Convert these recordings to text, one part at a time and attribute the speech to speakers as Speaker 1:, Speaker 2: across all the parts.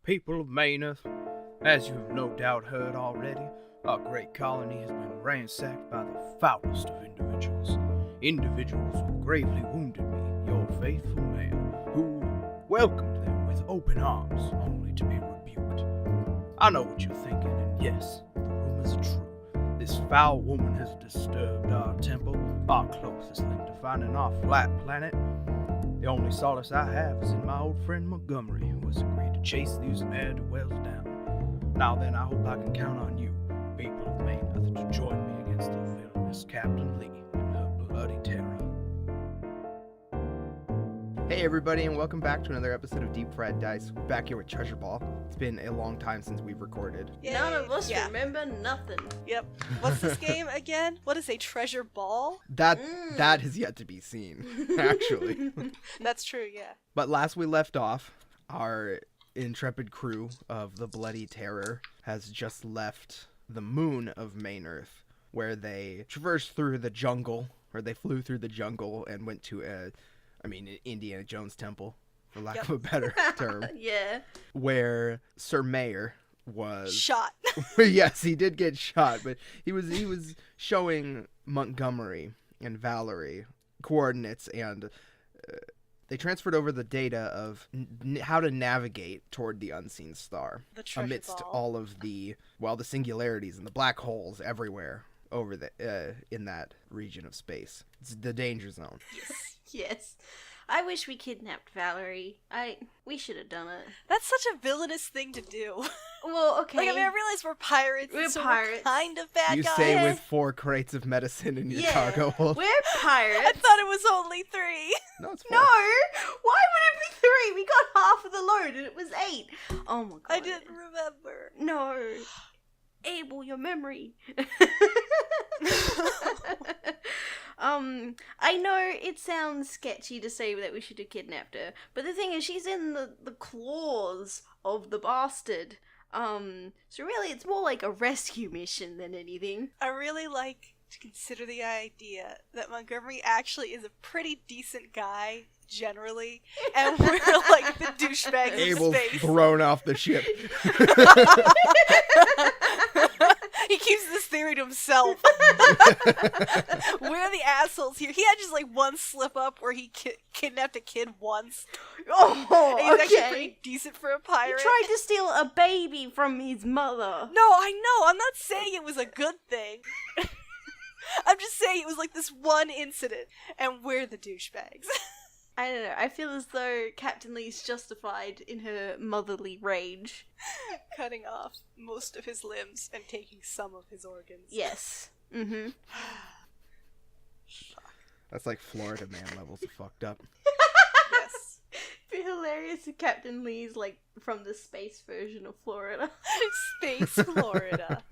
Speaker 1: People of Maynerth, as you have no doubt heard already, our great colony has been ransacked by the foulest of individuals. Individuals who gravely wounded me, your faithful man, who welcomed them with open arms, only to be rebuked. I know what you're thinking, and yes, the rumors are true. This foul woman has disturbed our temple, our closest link to finding our flat planet. The only solace I have is in my old friend Montgomery, who has agreed to chase these ne'er-do-wells down. Now then, I hope I can count on you, people of Maynerth, to join me against the villainous Captain Lee and her bloody terror.
Speaker 2: Hey everybody, and welcome back to another episode of Deep Fried Dice. We're back here with Treasure Ball. It's been a long time since we've recorded.
Speaker 3: Yay.
Speaker 4: None of us remember nothing.
Speaker 3: Yep. What's this game again? What is a treasure ball?
Speaker 2: That has yet to be seen, actually.
Speaker 3: That's true, yeah.
Speaker 2: But last we left off, our intrepid crew of the Bloody Terror has just left the moon of Maynerth, where they traversed through the jungle, or they flew through the jungle and went to an Indiana Jones temple, for lack of a better term.
Speaker 4: Yeah.
Speaker 2: Where Sir Mayor was
Speaker 3: Shot.
Speaker 2: Yes, he did get shot, but he was showing Montgomery and Valerie coordinates, and they transferred over the data of how to navigate toward the unseen star
Speaker 3: The treasure
Speaker 2: amidst
Speaker 3: ball.
Speaker 2: all of the singularities and the black holes everywhere over the in that region of space. It's the danger zone.
Speaker 4: Yes. I wish we kidnapped Valerie. We should have done it.
Speaker 3: That's such a villainous thing to do.
Speaker 4: Well, okay.
Speaker 3: Like, I mean, I realize we're pirates.
Speaker 4: We're
Speaker 3: so
Speaker 4: pirates.
Speaker 3: We're kind of bad
Speaker 2: You
Speaker 3: guys.
Speaker 2: say with 4 crates of medicine in your cargo hold.
Speaker 4: We're
Speaker 3: I
Speaker 4: pirates.
Speaker 3: thought it was only 3.
Speaker 2: No, it's 4.
Speaker 4: No! Why would it be 3? We got half of the load and it was 8. Oh my god.
Speaker 3: I didn't remember.
Speaker 4: No. Abel, your memory. I know it sounds sketchy to say that we should have kidnapped her, but the thing is, she's in the claws of the bastard. So really, it's more like a rescue mission than anything.
Speaker 3: I really like to consider the idea that Montgomery actually is a pretty decent guy, generally, and we're like the douchebags of
Speaker 2: Abel's
Speaker 3: space.
Speaker 2: thrown off the ship.
Speaker 3: He keeps this theory to himself. We're the assholes here. He had just like one slip up where he kidnapped a kid once.
Speaker 4: Oh,
Speaker 3: And he's actually
Speaker 4: okay.
Speaker 3: pretty decent for a
Speaker 4: He
Speaker 3: pirate.
Speaker 4: tried to steal a baby from his mother.
Speaker 3: No, I know. I'm not saying it was a good thing. I'm just saying it was like this one incident, and we're the douchebags.
Speaker 4: I don't know. I feel as though Captain Lee's justified in her motherly rage.
Speaker 3: Cutting off most of his limbs and taking some of his organs.
Speaker 4: Yes. Mm-hmm.
Speaker 2: That's like Florida Man levels of fucked up.
Speaker 3: Yes.
Speaker 4: It'd be hilarious if Captain Lee's like from the space version of Florida.
Speaker 3: Space Florida.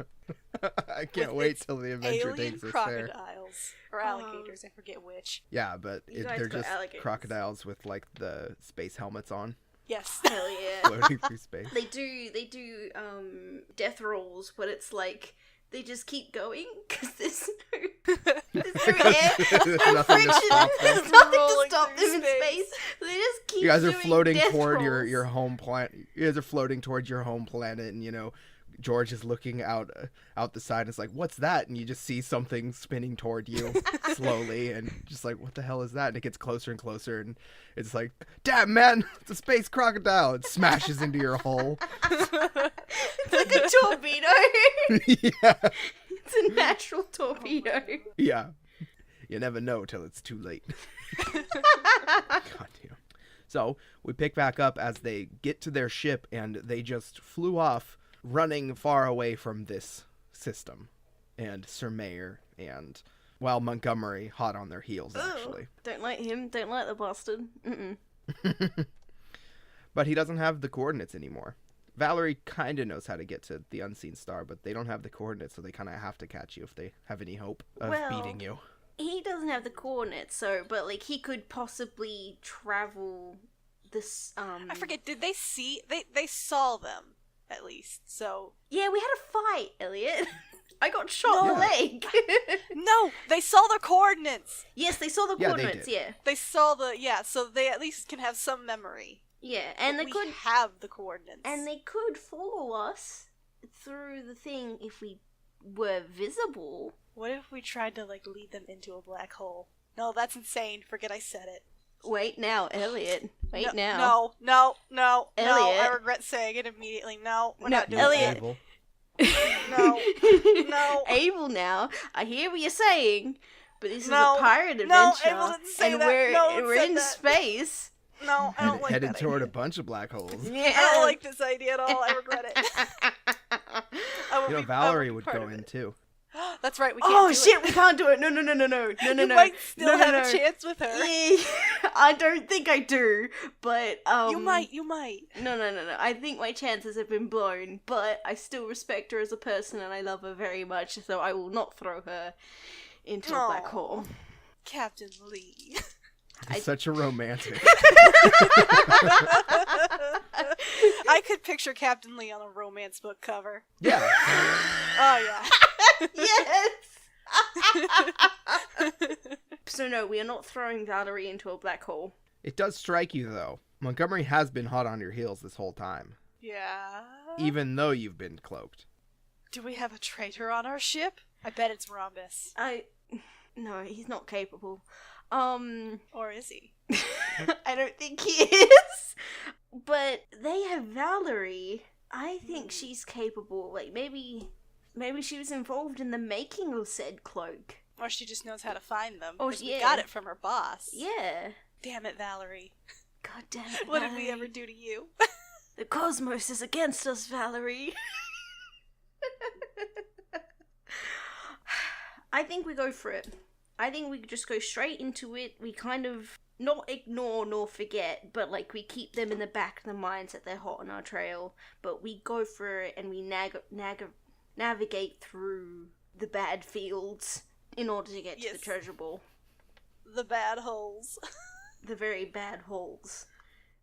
Speaker 2: I can't
Speaker 3: With
Speaker 2: wait
Speaker 3: its
Speaker 2: till the adventure
Speaker 3: Alien
Speaker 2: takes us there.
Speaker 3: crocodiles. Or alligators, I forget which.
Speaker 2: Yeah, but
Speaker 4: You guys
Speaker 2: they're
Speaker 4: got
Speaker 2: just
Speaker 4: alligators.
Speaker 2: crocodiles with like the space helmets on,
Speaker 3: Yes.
Speaker 4: Hell yeah.
Speaker 2: floating through space.
Speaker 4: They do death rolls, but it's like they just keep going because there's no air,
Speaker 2: There's
Speaker 4: no
Speaker 2: nothing to
Speaker 4: friction,
Speaker 2: stop them.
Speaker 4: there's nothing to
Speaker 3: Rolling
Speaker 4: stop
Speaker 3: through
Speaker 4: them in
Speaker 3: space.
Speaker 4: space. So they just keep.
Speaker 2: You guys are
Speaker 4: doing
Speaker 2: floating
Speaker 4: death
Speaker 2: toward
Speaker 4: rolls.
Speaker 2: your home planet. You guys are floating towards your home planet, and George is looking out the side. And it's like, what's that? And you just see something spinning toward you slowly, and just like, what the hell is that? And it gets closer and closer, and it's like, damn man, it's a space crocodile. It smashes into your hull.
Speaker 4: It's like a torpedo.
Speaker 2: Yeah,
Speaker 4: It's a natural torpedo.
Speaker 2: yeah. You never know till it's too late. God damn. So we pick back up as they get to their ship, and they just flew off, running far away from this system. And Sir Mayor and, Montgomery hot on their heels, actually.
Speaker 4: Don't like him. Don't like the bastard. Mm-mm.
Speaker 2: But he doesn't have the coordinates anymore. Valerie kind of knows how to get to the unseen star, but they don't have the coordinates, so they kind of have to catch you if they have any hope of beating you.
Speaker 4: He doesn't have the coordinates, but like he could possibly travel this.
Speaker 3: I forget, did they see? They saw them, at least, so.
Speaker 4: Yeah, we had a fight, Elliot. I got shot in the leg.
Speaker 3: No, they saw the coordinates!
Speaker 4: Yes, they saw the
Speaker 2: Yeah, they
Speaker 4: coordinates,
Speaker 2: did.
Speaker 4: yeah.
Speaker 3: They saw so they at least can have some memory.
Speaker 4: Yeah, and
Speaker 3: But
Speaker 4: they
Speaker 3: we
Speaker 4: could
Speaker 3: have the coordinates.
Speaker 4: and they could follow us through the thing if we were visible.
Speaker 3: What if we tried to, like, lead them into a black hole? No, that's insane. Forget I said it.
Speaker 4: Wait now, Elliot. Wait now.
Speaker 3: No.
Speaker 4: Elliot.
Speaker 3: I regret saying it immediately. No, we're
Speaker 4: No,
Speaker 3: not doing
Speaker 4: Elliot.
Speaker 2: Abel.
Speaker 3: No. No.
Speaker 4: Abel now. I hear what you're saying, but this
Speaker 3: No.
Speaker 4: is a pirate
Speaker 3: No,
Speaker 4: adventure.
Speaker 3: Abel didn't say
Speaker 4: and
Speaker 3: that.
Speaker 4: we're
Speaker 3: No one
Speaker 4: we're
Speaker 3: said
Speaker 4: in
Speaker 3: that.
Speaker 4: space.
Speaker 3: No, I don't like
Speaker 2: Headed
Speaker 3: that
Speaker 2: toward
Speaker 3: idea.
Speaker 2: a bunch of black holes.
Speaker 4: Yeah.
Speaker 3: I don't like this idea at all. I regret it. I won't
Speaker 2: You know,
Speaker 3: be- I
Speaker 2: Valerie
Speaker 3: won't
Speaker 2: would
Speaker 3: be part
Speaker 2: go
Speaker 3: of
Speaker 2: in
Speaker 3: it.
Speaker 2: too.
Speaker 3: That's right, we can't
Speaker 4: Oh
Speaker 3: do
Speaker 4: shit,
Speaker 3: it.
Speaker 4: we can't do it. No.
Speaker 3: You might still have a chance with her.
Speaker 4: Yeah, I don't think I do, but
Speaker 3: You might.
Speaker 4: No. I think my chances have been blown, but I still respect her as a person and I love her very much, so I will not throw her into a black
Speaker 3: Aw.
Speaker 4: hole.
Speaker 3: Captain Lee.
Speaker 2: He's such a romantic.
Speaker 3: I could picture Captain Lee on a romance book cover.
Speaker 2: Yeah.
Speaker 3: Oh, yeah.
Speaker 4: Yes! So no, we are not throwing Valerie into a black hole.
Speaker 2: It does strike you, though. Montgomery has been hot on your heels this whole time,
Speaker 3: Yeah.
Speaker 2: even though you've been cloaked.
Speaker 3: Do we have a traitor on our ship? I bet it's Rhombus.
Speaker 4: No, he's not capable.
Speaker 3: Or is he?
Speaker 4: I don't think he is. But they have Valerie. I think she's capable. Like, maybe she was involved in the making of said cloak.
Speaker 3: Or she just knows how to find them.
Speaker 4: Oh,
Speaker 3: 'cause we
Speaker 4: yeah.
Speaker 3: got it from her boss.
Speaker 4: Yeah.
Speaker 3: Damn it, Valerie.
Speaker 4: God damn it,
Speaker 3: What did we
Speaker 4: Valerie.
Speaker 3: ever do to you?
Speaker 4: The cosmos is against us, Valerie. I think we go for it. I think we just go straight into it. We kind of not ignore nor forget, but like we keep them in the back of the minds that they're hot on our trail. But we go for it and we navigate through the bad fields in order to get to the
Speaker 3: Yes.
Speaker 4: treasure ball.
Speaker 3: The bad holes.
Speaker 4: The very bad holes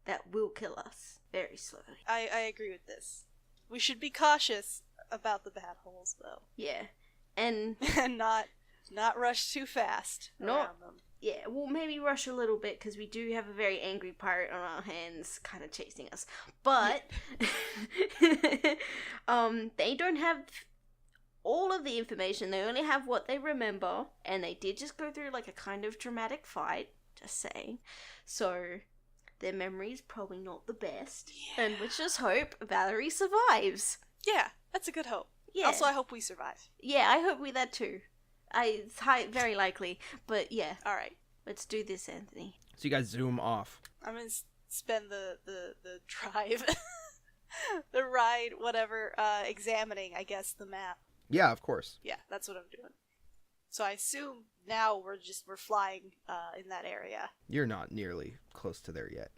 Speaker 4: that will kill us very slowly.
Speaker 3: I agree with this. We should be cautious about the bad holes, though.
Speaker 4: Yeah. And
Speaker 3: And not rush too fast around them.
Speaker 4: yeah, we'll maybe rush a little bit because we do have a very angry pirate on our hands kind of chasing us. But they don't have all of the information. They only have what they remember, and they did just go through like a kind of dramatic fight, just saying. So their memory's probably not the best.
Speaker 3: Yeah.
Speaker 4: And let's just hope Valerie survives.
Speaker 3: Yeah, that's a good hope.
Speaker 4: Yeah.
Speaker 3: Also, I hope we survive.
Speaker 4: Yeah, I hope we that too. It's very likely. But yeah,
Speaker 3: All right.
Speaker 4: let's do this, Anthony.
Speaker 2: So you guys zoom off.
Speaker 3: I'm gonna spend the drive, the ride, whatever, examining, I guess, the map.
Speaker 2: Yeah, of course.
Speaker 3: Yeah, that's what I'm doing. So I assume now we're flying in that area.
Speaker 2: You're not nearly close to there yet.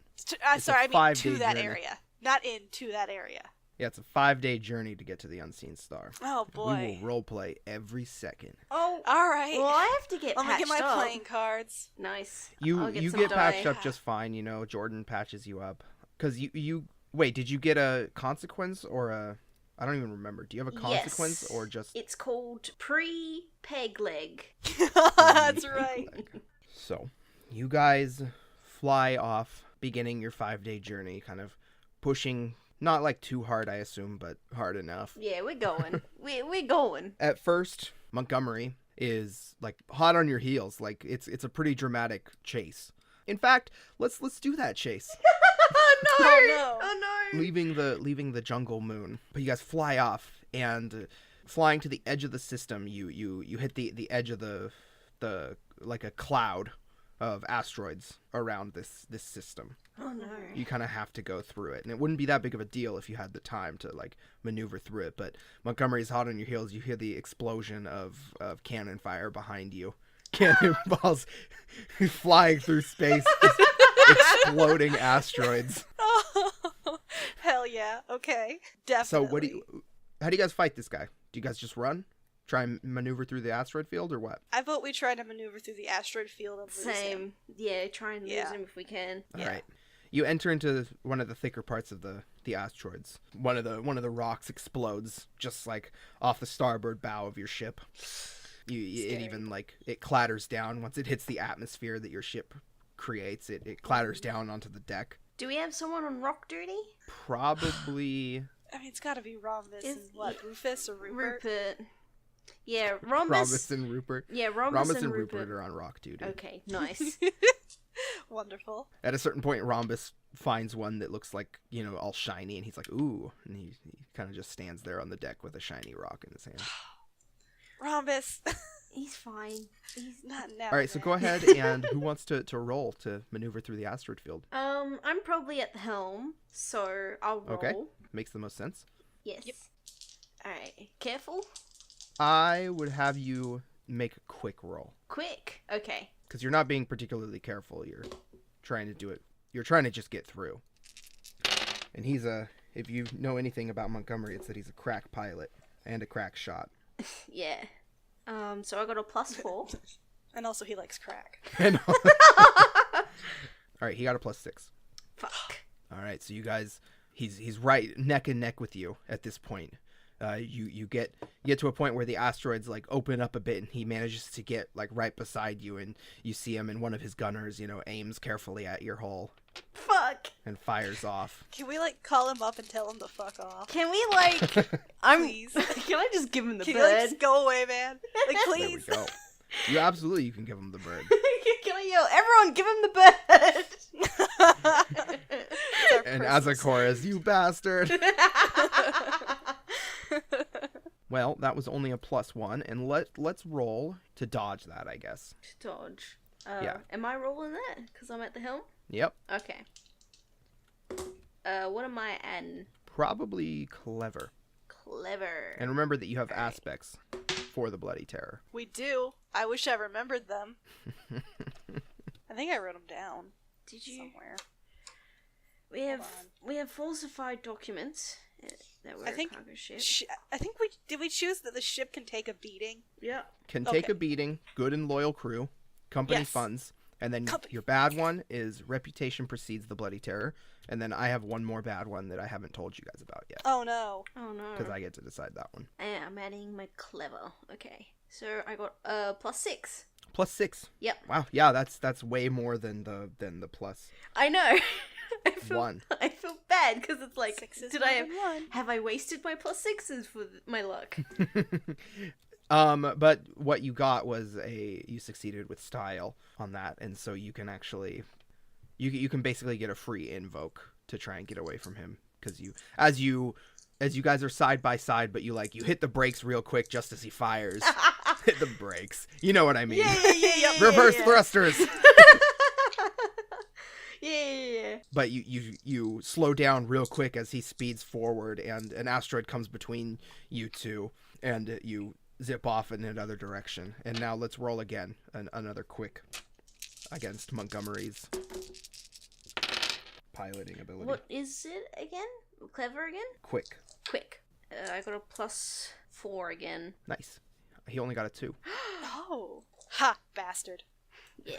Speaker 2: It's
Speaker 3: Sorry,
Speaker 2: a
Speaker 3: I mean
Speaker 2: 5-day
Speaker 3: to that
Speaker 2: journey.
Speaker 3: area, not into that area.
Speaker 2: Yeah, it's a 5-day journey to get to the unseen star.
Speaker 3: Oh boy.
Speaker 2: We will roleplay every second.
Speaker 4: Oh,
Speaker 3: All right.
Speaker 4: well, I have to get
Speaker 3: Let me
Speaker 4: patched
Speaker 3: get my
Speaker 4: up.
Speaker 3: playing cards.
Speaker 4: Nice.
Speaker 2: You
Speaker 4: I'll
Speaker 2: you
Speaker 4: some
Speaker 2: get
Speaker 4: die.
Speaker 2: patched up just fine, you know. Jordan patches you up. Because you wait, did you get a consequence or a... I don't even remember. Do you have a consequence
Speaker 4: Yes.
Speaker 2: or just...
Speaker 4: It's called pre-peg leg.
Speaker 3: That's right.
Speaker 2: So, you guys fly off, beginning your 5-day journey, kind of pushing, not like too hard, I assume, but hard enough.
Speaker 4: Yeah, we're going. we're going.
Speaker 2: At first, Montgomery is like hot on your heels. Like it's a pretty dramatic chase. In fact, let's do that chase.
Speaker 4: Oh no!
Speaker 3: Oh, no.
Speaker 4: Oh no!
Speaker 2: leaving the jungle moon. But you guys fly off, and flying to the edge of the system, you hit the edge of the like a cloud of asteroids around this system.
Speaker 4: Oh no!
Speaker 2: You kind of have to go through it, and it wouldn't be that big of a deal if you had the time to like maneuver through it. But Montgomery's hot on your heels. You hear the explosion of cannon fire behind you. Cannonballs flying through space, just exploding asteroids.
Speaker 3: Oh, hell yeah. Okay. Definitely.
Speaker 2: So how do you guys fight this guy? Do you guys just run? Try and maneuver through the asteroid field or what?
Speaker 3: I vote we try to maneuver through the asteroid field and lose him.
Speaker 4: Same. Yeah, try and lose
Speaker 3: Yeah.
Speaker 4: him if we can.
Speaker 3: Yeah.
Speaker 2: All right. You enter into one of the thicker parts of the asteroids. One of the rocks explodes just like off the starboard bow of your ship. It
Speaker 3: Scary.
Speaker 2: even like it clatters down once it hits the atmosphere that your ship creates. It clatters down onto the deck.
Speaker 4: Do we have someone on rock duty?
Speaker 2: Probably
Speaker 3: I mean, it's gotta be Rhombus
Speaker 4: Is-
Speaker 3: and what, Rufus or Rupert?
Speaker 4: Rupert. Yeah, Rhombus.
Speaker 2: Rhombus and Rupert.
Speaker 4: Yeah, Rhombus
Speaker 2: Rhombus
Speaker 4: and
Speaker 2: and
Speaker 4: Rupert.
Speaker 2: Rupert are on rock duty.
Speaker 4: Okay, nice.
Speaker 3: Wonderful.
Speaker 2: At a certain point, Rhombus finds one that looks like, all shiny, and he's like, ooh. And he kind of just stands there on the deck with a shiny rock in his hand.
Speaker 3: Rhombus.
Speaker 4: He's fine. He's
Speaker 3: Not now.
Speaker 2: All right, so
Speaker 3: man.
Speaker 2: go ahead, and who wants to roll to maneuver through the asteroid field?
Speaker 4: I'm probably at the helm, so I'll roll.
Speaker 2: Okay. Makes the most sense.
Speaker 4: Yes.
Speaker 3: Yep.
Speaker 4: Alright, careful.
Speaker 2: I would have you make a quick roll.
Speaker 4: Quick. Okay.
Speaker 2: Because you're not being particularly careful. You're trying to do it. You're trying to just get through. And he's if you know anything about Montgomery, it's that he's a crack pilot and a crack shot.
Speaker 4: Yeah. So I got a +4.
Speaker 3: And also he likes crack.
Speaker 2: All right, he got a +6.
Speaker 4: Fuck.
Speaker 2: All right, so you guys, he's right neck and neck with you at this point. You get to a point where the asteroids like open up a bit, and he manages to get like right beside you, and you see him, and one of his gunners, aims carefully at your hull
Speaker 4: Fuck.
Speaker 2: and fires off.
Speaker 3: Can we call him up and tell him to fuck off?
Speaker 4: Can we
Speaker 3: Please.
Speaker 4: Can I just give him the
Speaker 3: Can you
Speaker 4: bird?
Speaker 3: just go away, man? Like,
Speaker 2: There we
Speaker 3: please.
Speaker 2: go. You can give him the bird.
Speaker 4: Can I yell, everyone give him the bird?
Speaker 3: It's our
Speaker 2: And as a
Speaker 3: personal
Speaker 2: chorus, you bastard. Well, that was only a +1, and let's roll to dodge that, I guess.
Speaker 4: Dodge.
Speaker 2: Yeah.
Speaker 4: Am I rolling that? Because I'm at the helm?
Speaker 2: Yep.
Speaker 4: Okay. What am I adding?
Speaker 2: Probably clever.
Speaker 4: Clever.
Speaker 2: And remember that you have aspects for the Bloody Terror.
Speaker 3: We do. I wish I remembered them. I think I wrote them down
Speaker 4: Did you?
Speaker 3: somewhere.
Speaker 4: We
Speaker 3: on.
Speaker 4: have falsified documents that were
Speaker 3: I think
Speaker 4: a cargo ship.
Speaker 3: I think we choose that the ship can take a beating.
Speaker 4: Yeah.
Speaker 2: Can take
Speaker 3: Okay.
Speaker 2: a beating, good and loyal crew, company
Speaker 3: Yes.
Speaker 2: funds, and then
Speaker 3: Company
Speaker 2: your bad one is reputation precedes the Bloody Terror, and then I have one more bad one that I haven't told you guys about yet,
Speaker 3: Oh no.
Speaker 4: Oh no.
Speaker 2: because I get to decide that one.
Speaker 4: I'm adding my clever. Okay. So I got +6.
Speaker 2: +6.
Speaker 4: Yep.
Speaker 2: Wow, yeah, that's way more than the plus
Speaker 4: I know. I feel,
Speaker 2: 1.
Speaker 4: I feel bad because it's like,
Speaker 3: Sixes
Speaker 4: did
Speaker 3: more
Speaker 4: I
Speaker 3: than one.
Speaker 4: have I wasted my +6s for my luck?
Speaker 2: But what you got was you succeeded with style on that, and so you can actually, you can basically get a free invoke to try and get away from him, because as you guys are side by side, but you hit the brakes real quick just as he fires. Hit the brakes. You know what I mean.
Speaker 4: Yeah.
Speaker 2: Reverse thrusters.
Speaker 4: Yeah.
Speaker 2: But you slow down real quick as he speeds forward, and an asteroid comes between you two, and you zip off in another direction. And now let's roll again, another quick against Montgomery's piloting ability.
Speaker 4: What is it again? Clever again?
Speaker 2: Quick.
Speaker 4: Quick. I got a +4 again.
Speaker 2: Nice. He only got a 2.
Speaker 3: Oh. Ha, bastard.
Speaker 4: Yeah.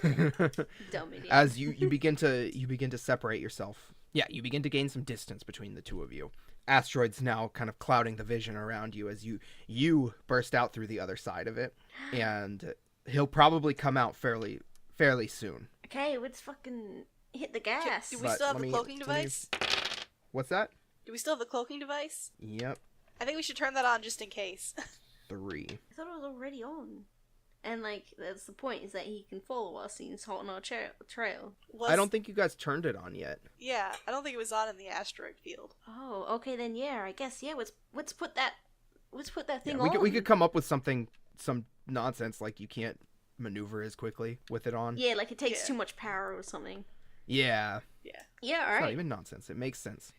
Speaker 4: Dumb idiot.
Speaker 2: As you begin to separate yourself. Yeah, you begin to gain some distance between the two of you. Asteroids now kind of clouding the vision around you as you burst out through the other side of it, and he'll probably come out fairly soon.
Speaker 4: Okay, let's fucking hit the gas.
Speaker 3: Do we
Speaker 2: But
Speaker 3: still have
Speaker 2: let
Speaker 3: the
Speaker 2: me-
Speaker 3: cloaking
Speaker 2: let me-
Speaker 3: device?
Speaker 2: What's that?
Speaker 3: Do we still have the cloaking device?
Speaker 2: Yep,
Speaker 3: I think we should turn that on just in case.
Speaker 2: 3.
Speaker 4: I thought it was already on. And, like, that's the point, is that he can follow us and he's hot on our trail.
Speaker 2: I don't think you guys turned it on yet.
Speaker 3: Yeah, I don't think it was on in the asteroid field.
Speaker 4: Oh, okay, then yeah, I guess, yeah, let's put that thing
Speaker 2: Yeah,
Speaker 4: on.
Speaker 2: we could come up with some nonsense like you can't maneuver as quickly with it on.
Speaker 4: Yeah, like it takes
Speaker 3: Yeah.
Speaker 4: too much power or something.
Speaker 2: Yeah.
Speaker 3: Yeah.
Speaker 4: Yeah,
Speaker 2: It's not
Speaker 4: alright.
Speaker 2: even nonsense. It makes sense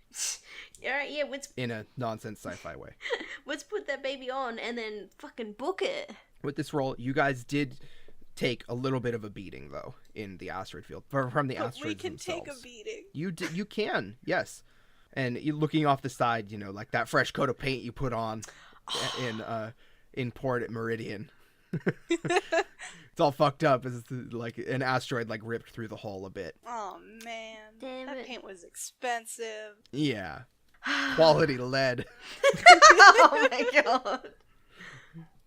Speaker 4: Alright, yeah,
Speaker 2: in a nonsense sci-fi way.
Speaker 4: let's put that baby on and then fucking book it.
Speaker 2: With this roll, you guys did take a little bit of a beating, though, in the asteroid field from the
Speaker 3: But
Speaker 2: asteroids
Speaker 3: we can
Speaker 2: themselves.
Speaker 3: take a beating.
Speaker 2: You can, yes. And you looking off the side, like that fresh coat of paint you put on in port at Meridian. It's all fucked up as like an asteroid ripped through the hull a bit.
Speaker 3: Oh man,
Speaker 4: Damn
Speaker 3: that
Speaker 4: it.
Speaker 3: paint was expensive.
Speaker 2: Yeah, quality lead.
Speaker 4: Oh my god.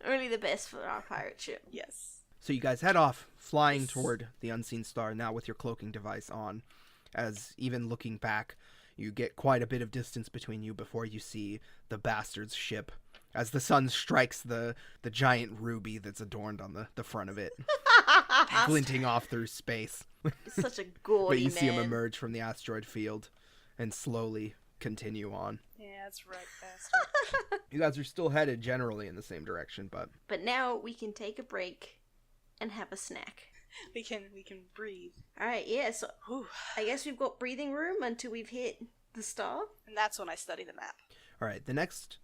Speaker 4: Only the best for our pirate ship.
Speaker 3: Yes.
Speaker 2: So you guys head off, flying toward the unseen star, now with your cloaking device on. as even looking back, you get quite a bit of distance between you before you see the Bastard's ship as the sun strikes the giant ruby that's adorned on the front of it, glinting off through space.
Speaker 4: Such a gaudy
Speaker 2: But you see him
Speaker 4: man.
Speaker 2: emerge from the asteroid field and slowly continue on.
Speaker 3: Yeah, that's right, bastard.
Speaker 2: You guys are still headed generally in the same direction, but
Speaker 4: But now we can take a break and have a snack.
Speaker 3: we can breathe.
Speaker 4: Alright, yeah, so
Speaker 3: Whew.
Speaker 4: I guess we've got breathing room until we've hit the star.
Speaker 3: And that's when I study the map.
Speaker 2: all right, the next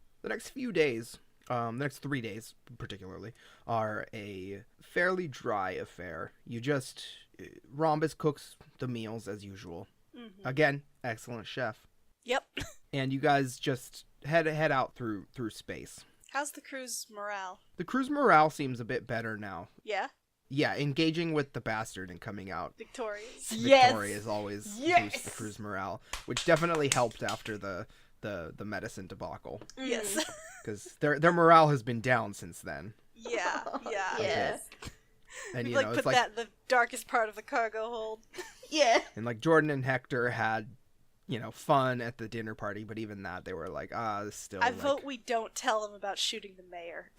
Speaker 2: few days, the next 3 days particularly, are a fairly dry affair. You just Rhombus cooks the meals as usual.
Speaker 3: Mm-hmm.
Speaker 2: Again, excellent chef.
Speaker 3: Yep.
Speaker 2: And you guys just head out through space.
Speaker 3: How's the crew's morale?
Speaker 2: The crew's morale seems a bit better now.
Speaker 3: Yeah?
Speaker 2: Yeah, engaging with the Bastard and coming out
Speaker 3: Victorious?
Speaker 2: victorious always
Speaker 4: Yes!
Speaker 2: boosts the crew's morale, which definitely helped after the medicine debacle,
Speaker 3: Yes.
Speaker 2: because their morale has been down since then.
Speaker 3: Yeah.
Speaker 4: Yeah.
Speaker 2: And
Speaker 3: We
Speaker 2: you know,
Speaker 3: put
Speaker 2: it's like
Speaker 3: that in the darkest part of the cargo hold.
Speaker 4: Yeah.
Speaker 2: and like Jordan and Hector had, fun at the dinner party, but even that they were like, this still.
Speaker 3: I vote we don't tell him about shooting the mayor.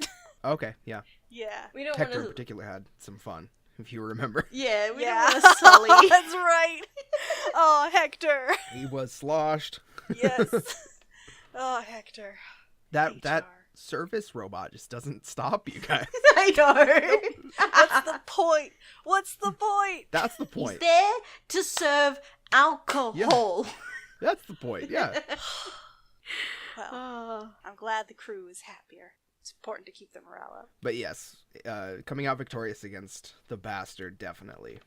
Speaker 2: Okay, yeah.
Speaker 3: Yeah.
Speaker 4: We don't
Speaker 2: Hector in
Speaker 4: want to.
Speaker 2: particular had some fun, if you remember.
Speaker 4: Yeah, we
Speaker 3: Yeah.
Speaker 4: don't want to sully.
Speaker 3: That's right. Oh, Hector.
Speaker 2: He was sloshed.
Speaker 3: Yes. Oh, Hector.
Speaker 2: That
Speaker 3: HR.
Speaker 2: service robot just doesn't stop you guys.
Speaker 4: I know.
Speaker 3: What's the point? What's the point?
Speaker 2: That's the
Speaker 4: He's
Speaker 2: point.
Speaker 4: there to serve alcohol.
Speaker 2: That's the point. Yeah.
Speaker 3: Well,
Speaker 4: Oh.
Speaker 3: I'm glad the crew is happier. It's important to keep their morale up.
Speaker 2: But yes, coming out victorious against the Bastard, definitely.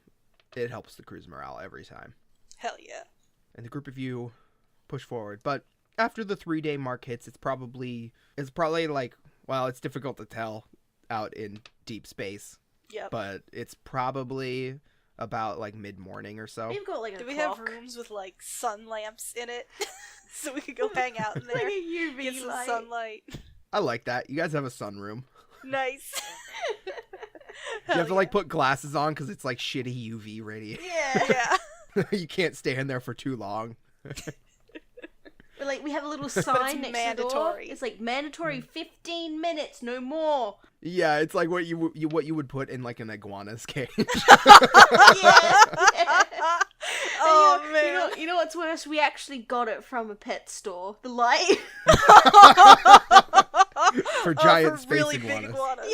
Speaker 2: It helps the crew's morale every time.
Speaker 3: Hell yeah.
Speaker 2: And the group of you push forward. But after the 3-day mark hits, it's probably like, well, it's difficult to tell out in deep space.
Speaker 3: Yep.
Speaker 2: But it's probably about like mid-morning or so.
Speaker 4: We've got like a
Speaker 3: Do we
Speaker 4: clock.
Speaker 3: have rooms with like sun lamps in it? So we could go hang out in there.
Speaker 4: Like a UV
Speaker 3: Get some
Speaker 4: light.
Speaker 3: sunlight.
Speaker 2: I like that. You guys have a sunroom.
Speaker 3: Nice.
Speaker 2: You have to like put glasses on because it's like shitty UV radiation.
Speaker 4: Yeah.
Speaker 3: Yeah.
Speaker 2: You can't stay in there for too long.
Speaker 4: But like we have a little sign next to the door.
Speaker 3: mandatory.
Speaker 4: It's like mandatory 15 minutes, no more.
Speaker 2: Yeah, it's like what you would put in like an iguana's cage.
Speaker 4: Yeah.
Speaker 3: Oh,
Speaker 4: And
Speaker 3: man.
Speaker 4: You know what's worse? We actually got it from a pet store. The light.
Speaker 2: For giant
Speaker 3: for
Speaker 2: space
Speaker 3: really
Speaker 2: iguanas.
Speaker 3: big iguanas.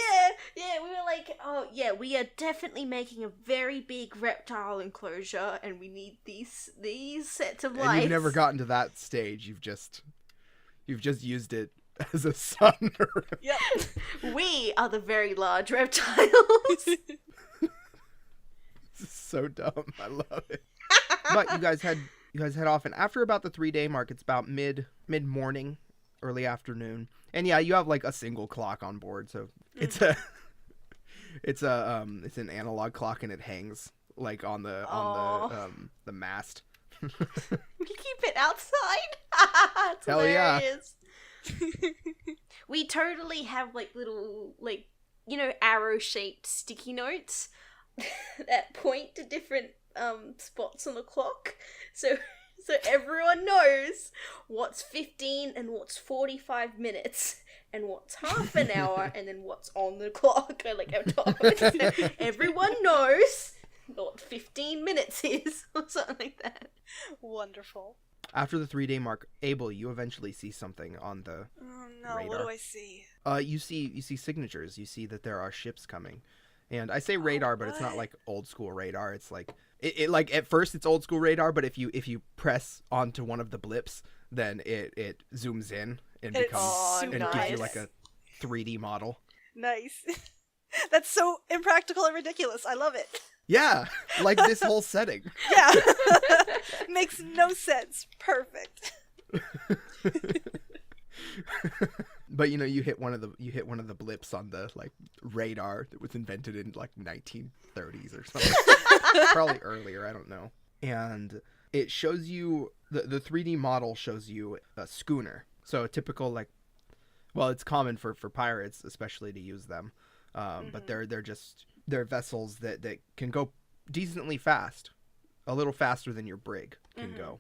Speaker 4: Yeah, we were like, oh yeah, we are definitely making a very big reptile enclosure, and we need these sets of lights.
Speaker 2: And you've never gotten to that stage. You've just used it as a sunroom.
Speaker 3: Yep.
Speaker 4: We are the very large reptiles.
Speaker 2: This is so dumb. I love it. But you guys head off, and after about the 3-day mark, it's about mid morning, early afternoon, and yeah, you have like a single clock on board, so it's an analog clock, and it hangs like on the mast.
Speaker 4: We keep it outside. It's
Speaker 2: Hell yeah.
Speaker 4: hilarious. We totally have like little arrow-shaped sticky notes that point to different spots on the clock. So everyone knows what's 15 and what's 45 minutes and what's half an hour and then what's on the clock. Like on top. Everyone knows what 15 minutes is or something like that.
Speaker 3: Wonderful.
Speaker 2: After the 3-day mark, Abel, you eventually see something on the
Speaker 3: Oh no,
Speaker 2: Radar.
Speaker 3: what do I see?
Speaker 2: you see signatures. You see that there are ships coming. And I say radar, but it's not
Speaker 3: what?
Speaker 2: like old school radar. It's like it like at first it's old school radar, but if you press onto one of the blips, then it zooms in and
Speaker 3: It's
Speaker 2: becomes
Speaker 3: super
Speaker 2: and gives you
Speaker 3: nice.
Speaker 2: like a 3D model.
Speaker 3: Nice. That's so impractical and ridiculous. I love it.
Speaker 2: Yeah, like this whole setting.
Speaker 3: Yeah. Makes no sense. Perfect.
Speaker 2: But you hit one of the blips on the like radar that was invented in like 1930s or something. Probably earlier, I don't know. And it shows you the 3D model shows you a schooner. So a typical like, well, it's common for pirates especially to use them. But they're vessels that can go decently fast. a little faster than your brig can go.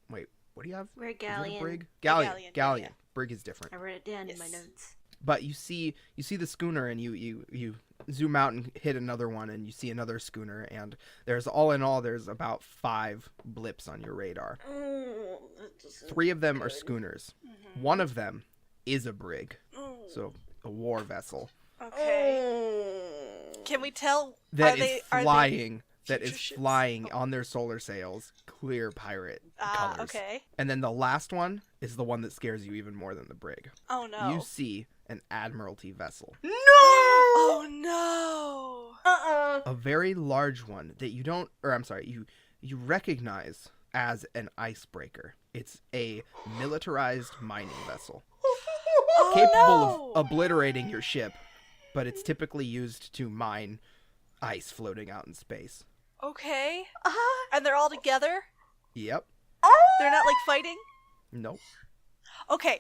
Speaker 2: Wait, what do you have?
Speaker 4: We're a
Speaker 2: Is it a
Speaker 4: galleon.
Speaker 2: brig?
Speaker 3: Galleon,
Speaker 2: Galleon.
Speaker 3: yeah.
Speaker 2: Brig is different.
Speaker 4: I wrote it down in my
Speaker 3: Yes.
Speaker 4: notes.
Speaker 2: But you see the schooner, and you zoom out and hit another one, and you see another schooner, and there's all in all there's about 5 blips on your radar.
Speaker 4: Oh, that doesn't
Speaker 2: 3 of them are
Speaker 4: good.
Speaker 2: schooners. One of them is a brig,
Speaker 3: Oh,
Speaker 2: so a war vessel
Speaker 3: okay.
Speaker 4: Oh.
Speaker 3: Can we tell?
Speaker 2: that
Speaker 3: are
Speaker 2: is
Speaker 3: they
Speaker 2: flying. That
Speaker 3: future
Speaker 2: is
Speaker 3: ships?
Speaker 2: flying on their solar sails, clear pirate colors.
Speaker 3: Okay.
Speaker 2: And then the last one is the one that scares you even more than the brig.
Speaker 3: Oh no.
Speaker 2: You see an admiralty vessel.
Speaker 4: No!
Speaker 3: Oh no.
Speaker 2: A very large one that you recognize as an icebreaker. It's a militarized mining vessel.
Speaker 3: Oh,
Speaker 2: Capable
Speaker 3: no.
Speaker 2: of obliterating your ship, but it's typically used to mine ice floating out in space.
Speaker 3: Okay. And they're all together?
Speaker 2: Yep.
Speaker 3: They're not like fighting?
Speaker 2: Nope.
Speaker 3: Okay.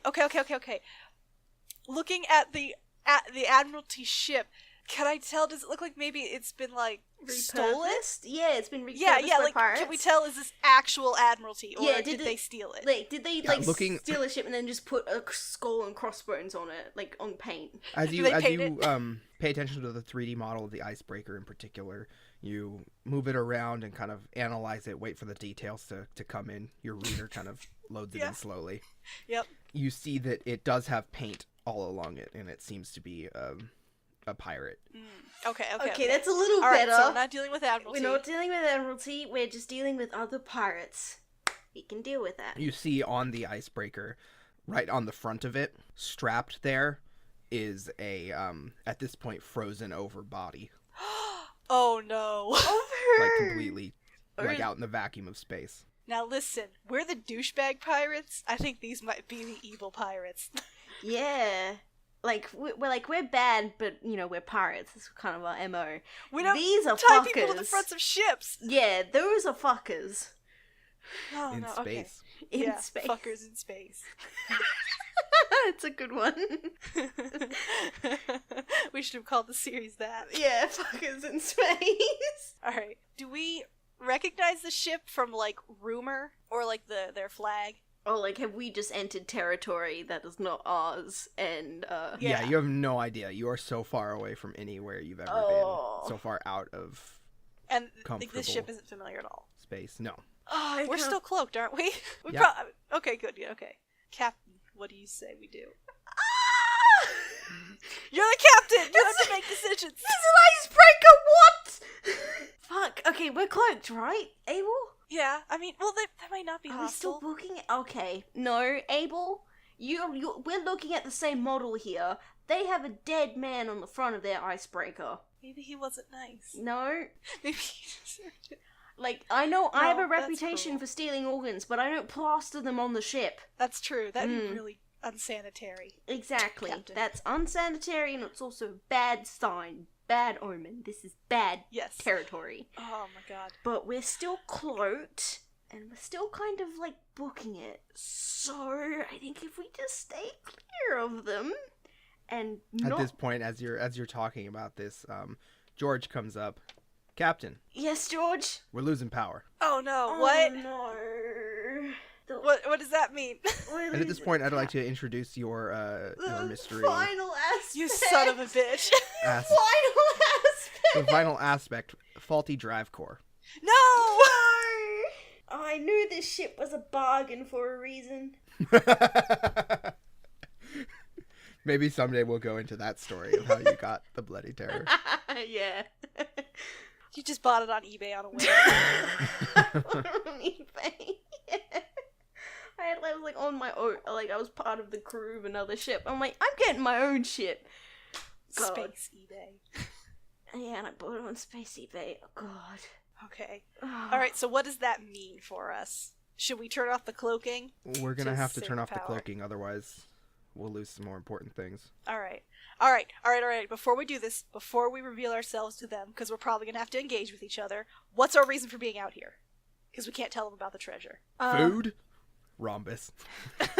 Speaker 3: Looking at the Admiralty ship, can I tell, does it look like maybe it's been like stolen?
Speaker 4: Repurposed? Yeah, it's been repurposed
Speaker 3: Yeah,
Speaker 4: by
Speaker 3: like
Speaker 4: pirates.
Speaker 3: can we tell, is this actual Admiralty, or
Speaker 4: Yeah,
Speaker 3: did they steal it?
Speaker 4: Like, did they
Speaker 2: looking-
Speaker 4: steal a ship and then just put a skull and crossbones on it, like on paint?
Speaker 2: As
Speaker 3: Do
Speaker 2: you
Speaker 3: they paint it?
Speaker 2: pay attention to the 3D model of the icebreaker in particular, you move it around and kind of analyze it, wait for the details to come in. Your reader kind of loads it
Speaker 3: Yeah.
Speaker 2: in slowly.
Speaker 3: Yep.
Speaker 2: You see that it does have paint all along it, and it seems to be a pirate.
Speaker 3: Okay.
Speaker 4: That's a little
Speaker 3: All right,
Speaker 4: better.
Speaker 3: so we're not dealing with Admiralty.
Speaker 4: We're not dealing with Admiralty, we're just dealing with other pirates. We can deal with that.
Speaker 2: You see on the icebreaker, right on the front of it, strapped there, is a at this point frozen over body,
Speaker 3: Oh no.
Speaker 2: like completely like out in the vacuum of space.
Speaker 3: Now listen, we're the douchebag pirates. I think these might be the evil pirates.
Speaker 4: Yeah. Like, we're bad, but, we're pirates. That's kind of our MO.
Speaker 3: We don't
Speaker 4: These are
Speaker 3: tie
Speaker 4: fuckers.
Speaker 3: people to the fronts of ships.
Speaker 4: Yeah, those are fuckers.
Speaker 3: Oh,
Speaker 2: In
Speaker 3: no,
Speaker 2: space.
Speaker 4: In
Speaker 3: yeah,
Speaker 4: space.
Speaker 3: fuckers in space.
Speaker 4: It's a good one.
Speaker 3: We should have called the series that.
Speaker 4: Yeah, fuckers in space.
Speaker 3: Alright. Do we recognize the ship from, like, rumor? Or, like, their flag?
Speaker 4: Or, like, have we just entered territory that is not ours, and,
Speaker 2: Yeah, you have no idea. You are so far away from anywhere you've ever
Speaker 4: Oh.
Speaker 2: been. So far out of
Speaker 3: And like,
Speaker 2: comfortable
Speaker 3: this ship isn't familiar at all.
Speaker 2: space. No.
Speaker 4: Oh,
Speaker 3: We're still cloaked, aren't we?
Speaker 2: Yeah.
Speaker 3: Okay, good, yeah, okay. Captain, what do you say we do?
Speaker 4: Ah!
Speaker 3: You're the captain! You have to make decisions!
Speaker 4: This is an icebreaker, what? Fuck, okay, we're cloaked, right, Abel?
Speaker 3: Yeah, I mean, well, that might not be
Speaker 4: Are we still
Speaker 3: hostile.
Speaker 4: booking it? Okay, no, Abel, we're looking at the same model here. They have a dead man on the front of their icebreaker.
Speaker 3: Maybe he wasn't nice.
Speaker 4: No?
Speaker 3: Maybe he deserved it.
Speaker 4: Like, I know I have a
Speaker 3: No, that's
Speaker 4: reputation
Speaker 3: cruel.
Speaker 4: for stealing organs, but I don't plaster them on the ship.
Speaker 3: That's true. That'd be really unsanitary.
Speaker 4: Exactly.
Speaker 3: Captain.
Speaker 4: That's unsanitary, and it's also a bad sign. Bad omen. This is bad
Speaker 3: Yes.
Speaker 4: territory.
Speaker 3: Oh my god.
Speaker 4: But we're still cloaked, and we're still kind of, like, booking it. So, I think if we just stay clear of them, and not...
Speaker 2: At this point, as you're talking about this, George comes up. Captain,
Speaker 4: Yes, George?
Speaker 2: we're losing power.
Speaker 3: Oh no, what?
Speaker 4: Oh, no.
Speaker 3: What does that mean?
Speaker 2: And at this point, I'd like to introduce your mystery.
Speaker 4: Final aspect.
Speaker 3: You son of a bitch.
Speaker 2: as-
Speaker 4: Final aspect.
Speaker 2: the final aspect: faulty drive core.
Speaker 3: No!
Speaker 4: Oh, I knew this ship was a bargain for a reason.
Speaker 2: Maybe someday we'll go into that story of how you got the Bloody Terror.
Speaker 4: Yeah.
Speaker 3: You just bought it on eBay on a whim.
Speaker 4: On eBay. I was like on my own, like I was part of the crew of another ship. I'm like, I'm getting my own ship. God.
Speaker 3: Space eBay.
Speaker 4: Yeah, and I bought it on Space eBay. Oh, God.
Speaker 3: Okay. Alright, so what does that mean for us? Should we turn off the cloaking?
Speaker 2: We're gonna
Speaker 3: Just
Speaker 2: have to
Speaker 3: save
Speaker 2: turn off the
Speaker 3: power.
Speaker 2: cloaking, otherwise we'll lose some more important things.
Speaker 3: Alright. Before we do this, before we reveal ourselves to them, because we're probably going to have to engage with each other, what's our reason for being out here? Because we can't tell them about the treasure.
Speaker 2: Food? Rhombus.
Speaker 4: Rhombus,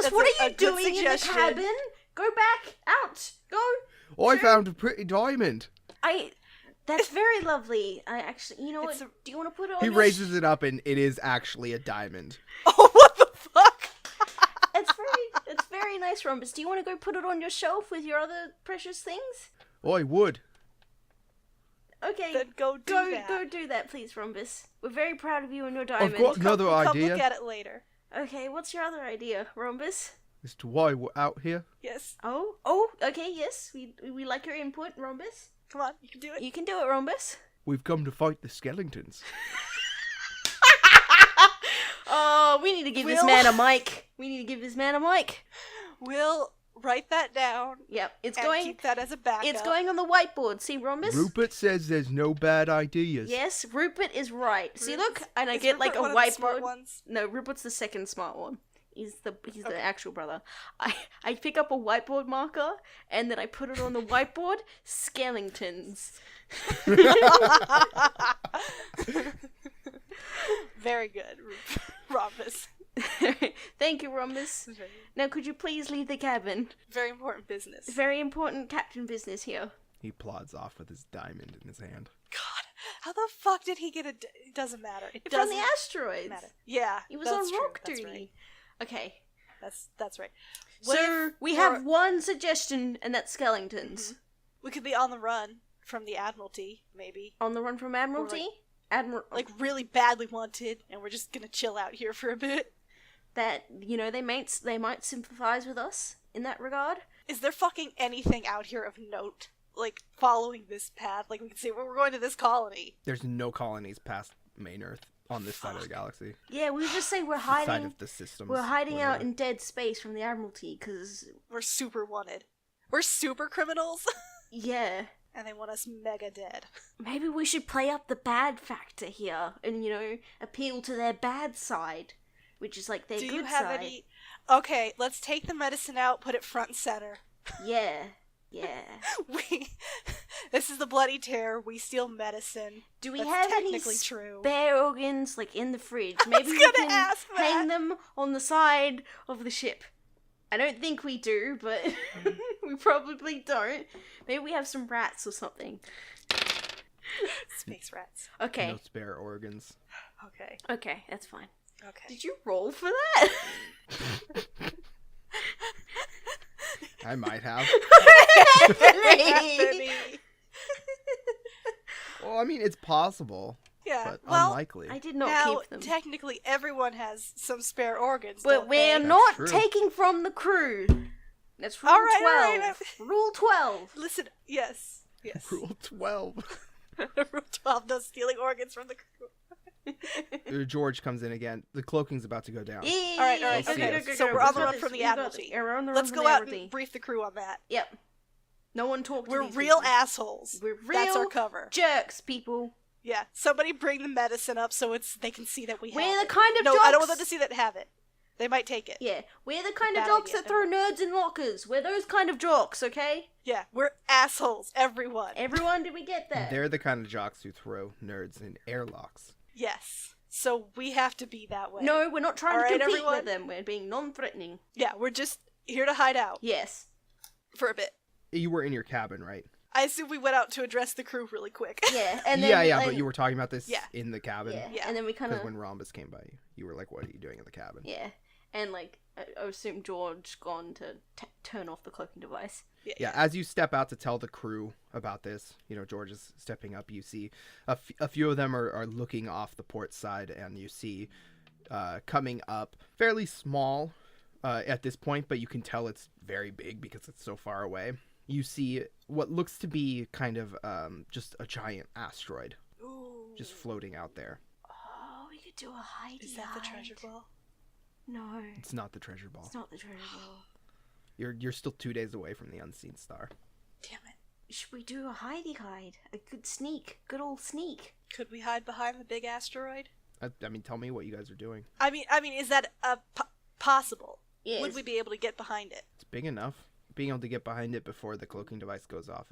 Speaker 3: That's
Speaker 4: what
Speaker 3: a
Speaker 4: are you
Speaker 3: good
Speaker 4: doing in the
Speaker 3: suggestion.
Speaker 4: cabin? Go back out. Go.
Speaker 2: Oh, I found a pretty diamond.
Speaker 4: That's very lovely. I actually, you know what?
Speaker 3: It's a-
Speaker 4: Do you want to put it on
Speaker 2: He
Speaker 4: your
Speaker 2: raises it up, and it is actually a diamond.
Speaker 3: Oh, what the fuck?
Speaker 4: It's very nice, Rhombus. Do you want to go put it on your shelf with your other precious things?
Speaker 2: Oh, I would.
Speaker 4: Okay,
Speaker 3: Then go do that.
Speaker 4: Go do that, please, Rhombus. We're very proud of you and your diamond.
Speaker 2: I've got another
Speaker 3: Come
Speaker 2: idea
Speaker 3: look at it later.
Speaker 4: Okay, what's your other idea, Rhombus?
Speaker 2: as to why we're out here.
Speaker 3: Yes.
Speaker 4: Oh, okay, yes. We like your input, Rhombus.
Speaker 3: Come on, you can do it.
Speaker 4: You can do it, Rhombus.
Speaker 2: We've come to fight the skeletons.
Speaker 4: Oh, we need to give this
Speaker 3: Will-
Speaker 4: man a mic.
Speaker 3: We'll write that down
Speaker 4: Yep, it's
Speaker 3: and
Speaker 4: going.
Speaker 3: keep that as a backup.
Speaker 4: It's going on the whiteboard. See, Rhombus?
Speaker 2: Rupert says there's no bad ideas.
Speaker 4: Yes, Rupert is right. See, look,
Speaker 3: Rupert's-
Speaker 4: and I
Speaker 3: is
Speaker 4: get like a
Speaker 3: Rupert one of the smart
Speaker 4: whiteboard.
Speaker 3: ones?
Speaker 4: No, Rupert's the second smart one. He's the
Speaker 3: Okay.
Speaker 4: actual brother. I pick up a whiteboard marker and then I put it on the whiteboard. Skeletons.
Speaker 3: Very good, Rhombus.
Speaker 4: Thank you, Rhombus. Now, could you please leave the cabin?
Speaker 3: Very important business.
Speaker 4: Very important captain business here.
Speaker 2: He plods off with his diamond in his hand.
Speaker 3: God, how the fuck did he get a? It doesn't matter. It
Speaker 4: From
Speaker 3: doesn't
Speaker 4: the asteroids.
Speaker 3: matter. Yeah,
Speaker 4: He was
Speaker 3: that's
Speaker 4: on
Speaker 3: true.
Speaker 4: rock
Speaker 3: That's
Speaker 4: duty.
Speaker 3: right.
Speaker 4: Okay.
Speaker 3: That's right. What
Speaker 4: So
Speaker 3: if
Speaker 4: we
Speaker 3: we're-
Speaker 4: have one suggestion, and that's skeletons.
Speaker 3: We could be on the run from the Admiralty, maybe.
Speaker 4: On the run from Admiralty.
Speaker 3: Like really badly wanted, and we're just gonna chill out here for a bit.
Speaker 4: That they might sympathize with us in that regard.
Speaker 3: Is there fucking anything out here of note? Like following this path? Like we can say, well, we're going to this colony.
Speaker 2: There's no colonies past Maynerth on this side of the galaxy.
Speaker 4: Yeah, we just say we're
Speaker 2: This side
Speaker 4: hiding.
Speaker 2: of the systems.
Speaker 4: We're hiding out
Speaker 2: whatever.
Speaker 4: in dead space from the Admiralty, because
Speaker 3: We're super wanted. We're super criminals,
Speaker 4: yeah,
Speaker 3: and they want us mega dead.
Speaker 4: maybe we should play up the bad factor here, and appeal to their bad side, which is like their
Speaker 3: Do
Speaker 4: good
Speaker 3: you have
Speaker 4: side.
Speaker 3: any? Okay, let's take the medicine out, put it front and center.
Speaker 4: Yeah.
Speaker 3: This is the bloody terror. We steal medicine.
Speaker 4: Do we
Speaker 3: That's
Speaker 4: have any
Speaker 3: technically true.
Speaker 4: spare organs like in the fridge? Maybe we
Speaker 3: gonna
Speaker 4: can
Speaker 3: ask
Speaker 4: hang
Speaker 3: that.
Speaker 4: them on the side of the ship. I don't think we do, but we probably don't. Maybe we have some rats or something.
Speaker 3: Space rats.
Speaker 4: Okay.
Speaker 2: No spare organs.
Speaker 3: Okay.
Speaker 4: That's fine.
Speaker 3: Okay.
Speaker 4: Did you roll for that?
Speaker 2: I might have.
Speaker 3: Anthony.
Speaker 2: Well, I mean, it's possible,
Speaker 3: Yeah.
Speaker 2: but
Speaker 3: well,
Speaker 2: unlikely.
Speaker 4: I did not
Speaker 3: now
Speaker 4: keep them.
Speaker 3: technically everyone has some spare organs.
Speaker 4: But
Speaker 3: don't
Speaker 4: we're
Speaker 3: they?
Speaker 4: not
Speaker 2: true.
Speaker 4: taking from the crew. That's rule
Speaker 3: All right,
Speaker 4: 12.
Speaker 3: all right.
Speaker 4: Rule 12.
Speaker 3: Listen. Yes.
Speaker 2: Rule 12.
Speaker 3: Rule 12. No stealing organs from the crew.
Speaker 2: George comes in again. The cloaking's about to go down.
Speaker 4: All
Speaker 3: right,
Speaker 2: Go, go, go,
Speaker 3: So
Speaker 2: go.
Speaker 3: we're on the
Speaker 4: got
Speaker 3: run
Speaker 4: this.
Speaker 3: from the
Speaker 4: We got
Speaker 3: Admiralty.
Speaker 4: this. Yeah, we're on the
Speaker 3: Let's
Speaker 4: run from
Speaker 3: go
Speaker 4: the
Speaker 3: out
Speaker 4: Admiralty.
Speaker 3: and brief the crew on that.
Speaker 4: Yep. No one talked to
Speaker 3: We're
Speaker 4: these
Speaker 3: real
Speaker 4: people.
Speaker 3: assholes.
Speaker 4: We're
Speaker 3: That's our
Speaker 4: real
Speaker 3: cover.
Speaker 4: jerks, people.
Speaker 3: Yeah. Somebody bring the medicine up so they can see that we have
Speaker 4: We're
Speaker 3: it.
Speaker 4: the kind of
Speaker 3: No,
Speaker 4: jocks.
Speaker 3: I don't want them to see that have it. They might take it.
Speaker 4: Yeah, we're the kind of
Speaker 3: Bad
Speaker 4: jocks
Speaker 3: idea,
Speaker 4: that throw nerds in lockers. We're those kind of jocks, okay?
Speaker 3: Yeah. We're assholes. Everyone.
Speaker 4: Everyone, did we get that?
Speaker 2: They're the kind of jocks who throw nerds in airlocks.
Speaker 3: Yes. So we have to be that way.
Speaker 4: No, we're not trying
Speaker 3: All
Speaker 4: to
Speaker 3: right,
Speaker 4: compete
Speaker 3: everyone?
Speaker 4: with them. We're being non-threatening.
Speaker 3: Yeah, we're just here to hide out
Speaker 4: Yes.
Speaker 3: for a bit.
Speaker 2: You were in your cabin, right?
Speaker 3: I assume we went out to address the crew really quick.
Speaker 4: Yeah, and then
Speaker 2: Yeah,
Speaker 4: and-
Speaker 2: but you were talking about this
Speaker 3: Yeah.
Speaker 2: in the cabin.
Speaker 4: Yeah,
Speaker 3: Yeah.
Speaker 4: and then we kind
Speaker 2: Because
Speaker 4: of
Speaker 2: when Rhombus came by, you were like, what are you doing in the cabin?
Speaker 4: yeah, and like I assume George gone to turn off the cloaking device.
Speaker 2: Yeah, as you step out to tell the crew about this, George is stepping up. You see a few of them are looking off the port side, and you see coming up, fairly small at this point, but you can tell it's very big because it's so far away. You see what looks to be kind of just a giant asteroid
Speaker 3: Ooh.
Speaker 2: just floating out there.
Speaker 4: Oh, we could do a hidey
Speaker 3: Is that the treasure ball?
Speaker 4: No,
Speaker 2: It's not the treasure ball.
Speaker 4: it's not the treasure ball.
Speaker 2: You're still 2 days away from the unseen star.
Speaker 3: Damn it.
Speaker 4: Should we do a hidey hide? A good sneak, good old sneak.
Speaker 3: Could we hide behind the big asteroid?
Speaker 2: I mean, tell me what you guys are doing.
Speaker 3: I mean, is that possible?
Speaker 4: Yes.
Speaker 3: Would we be able to get behind it?
Speaker 2: It's big enough. Being able to get behind it before the cloaking device goes off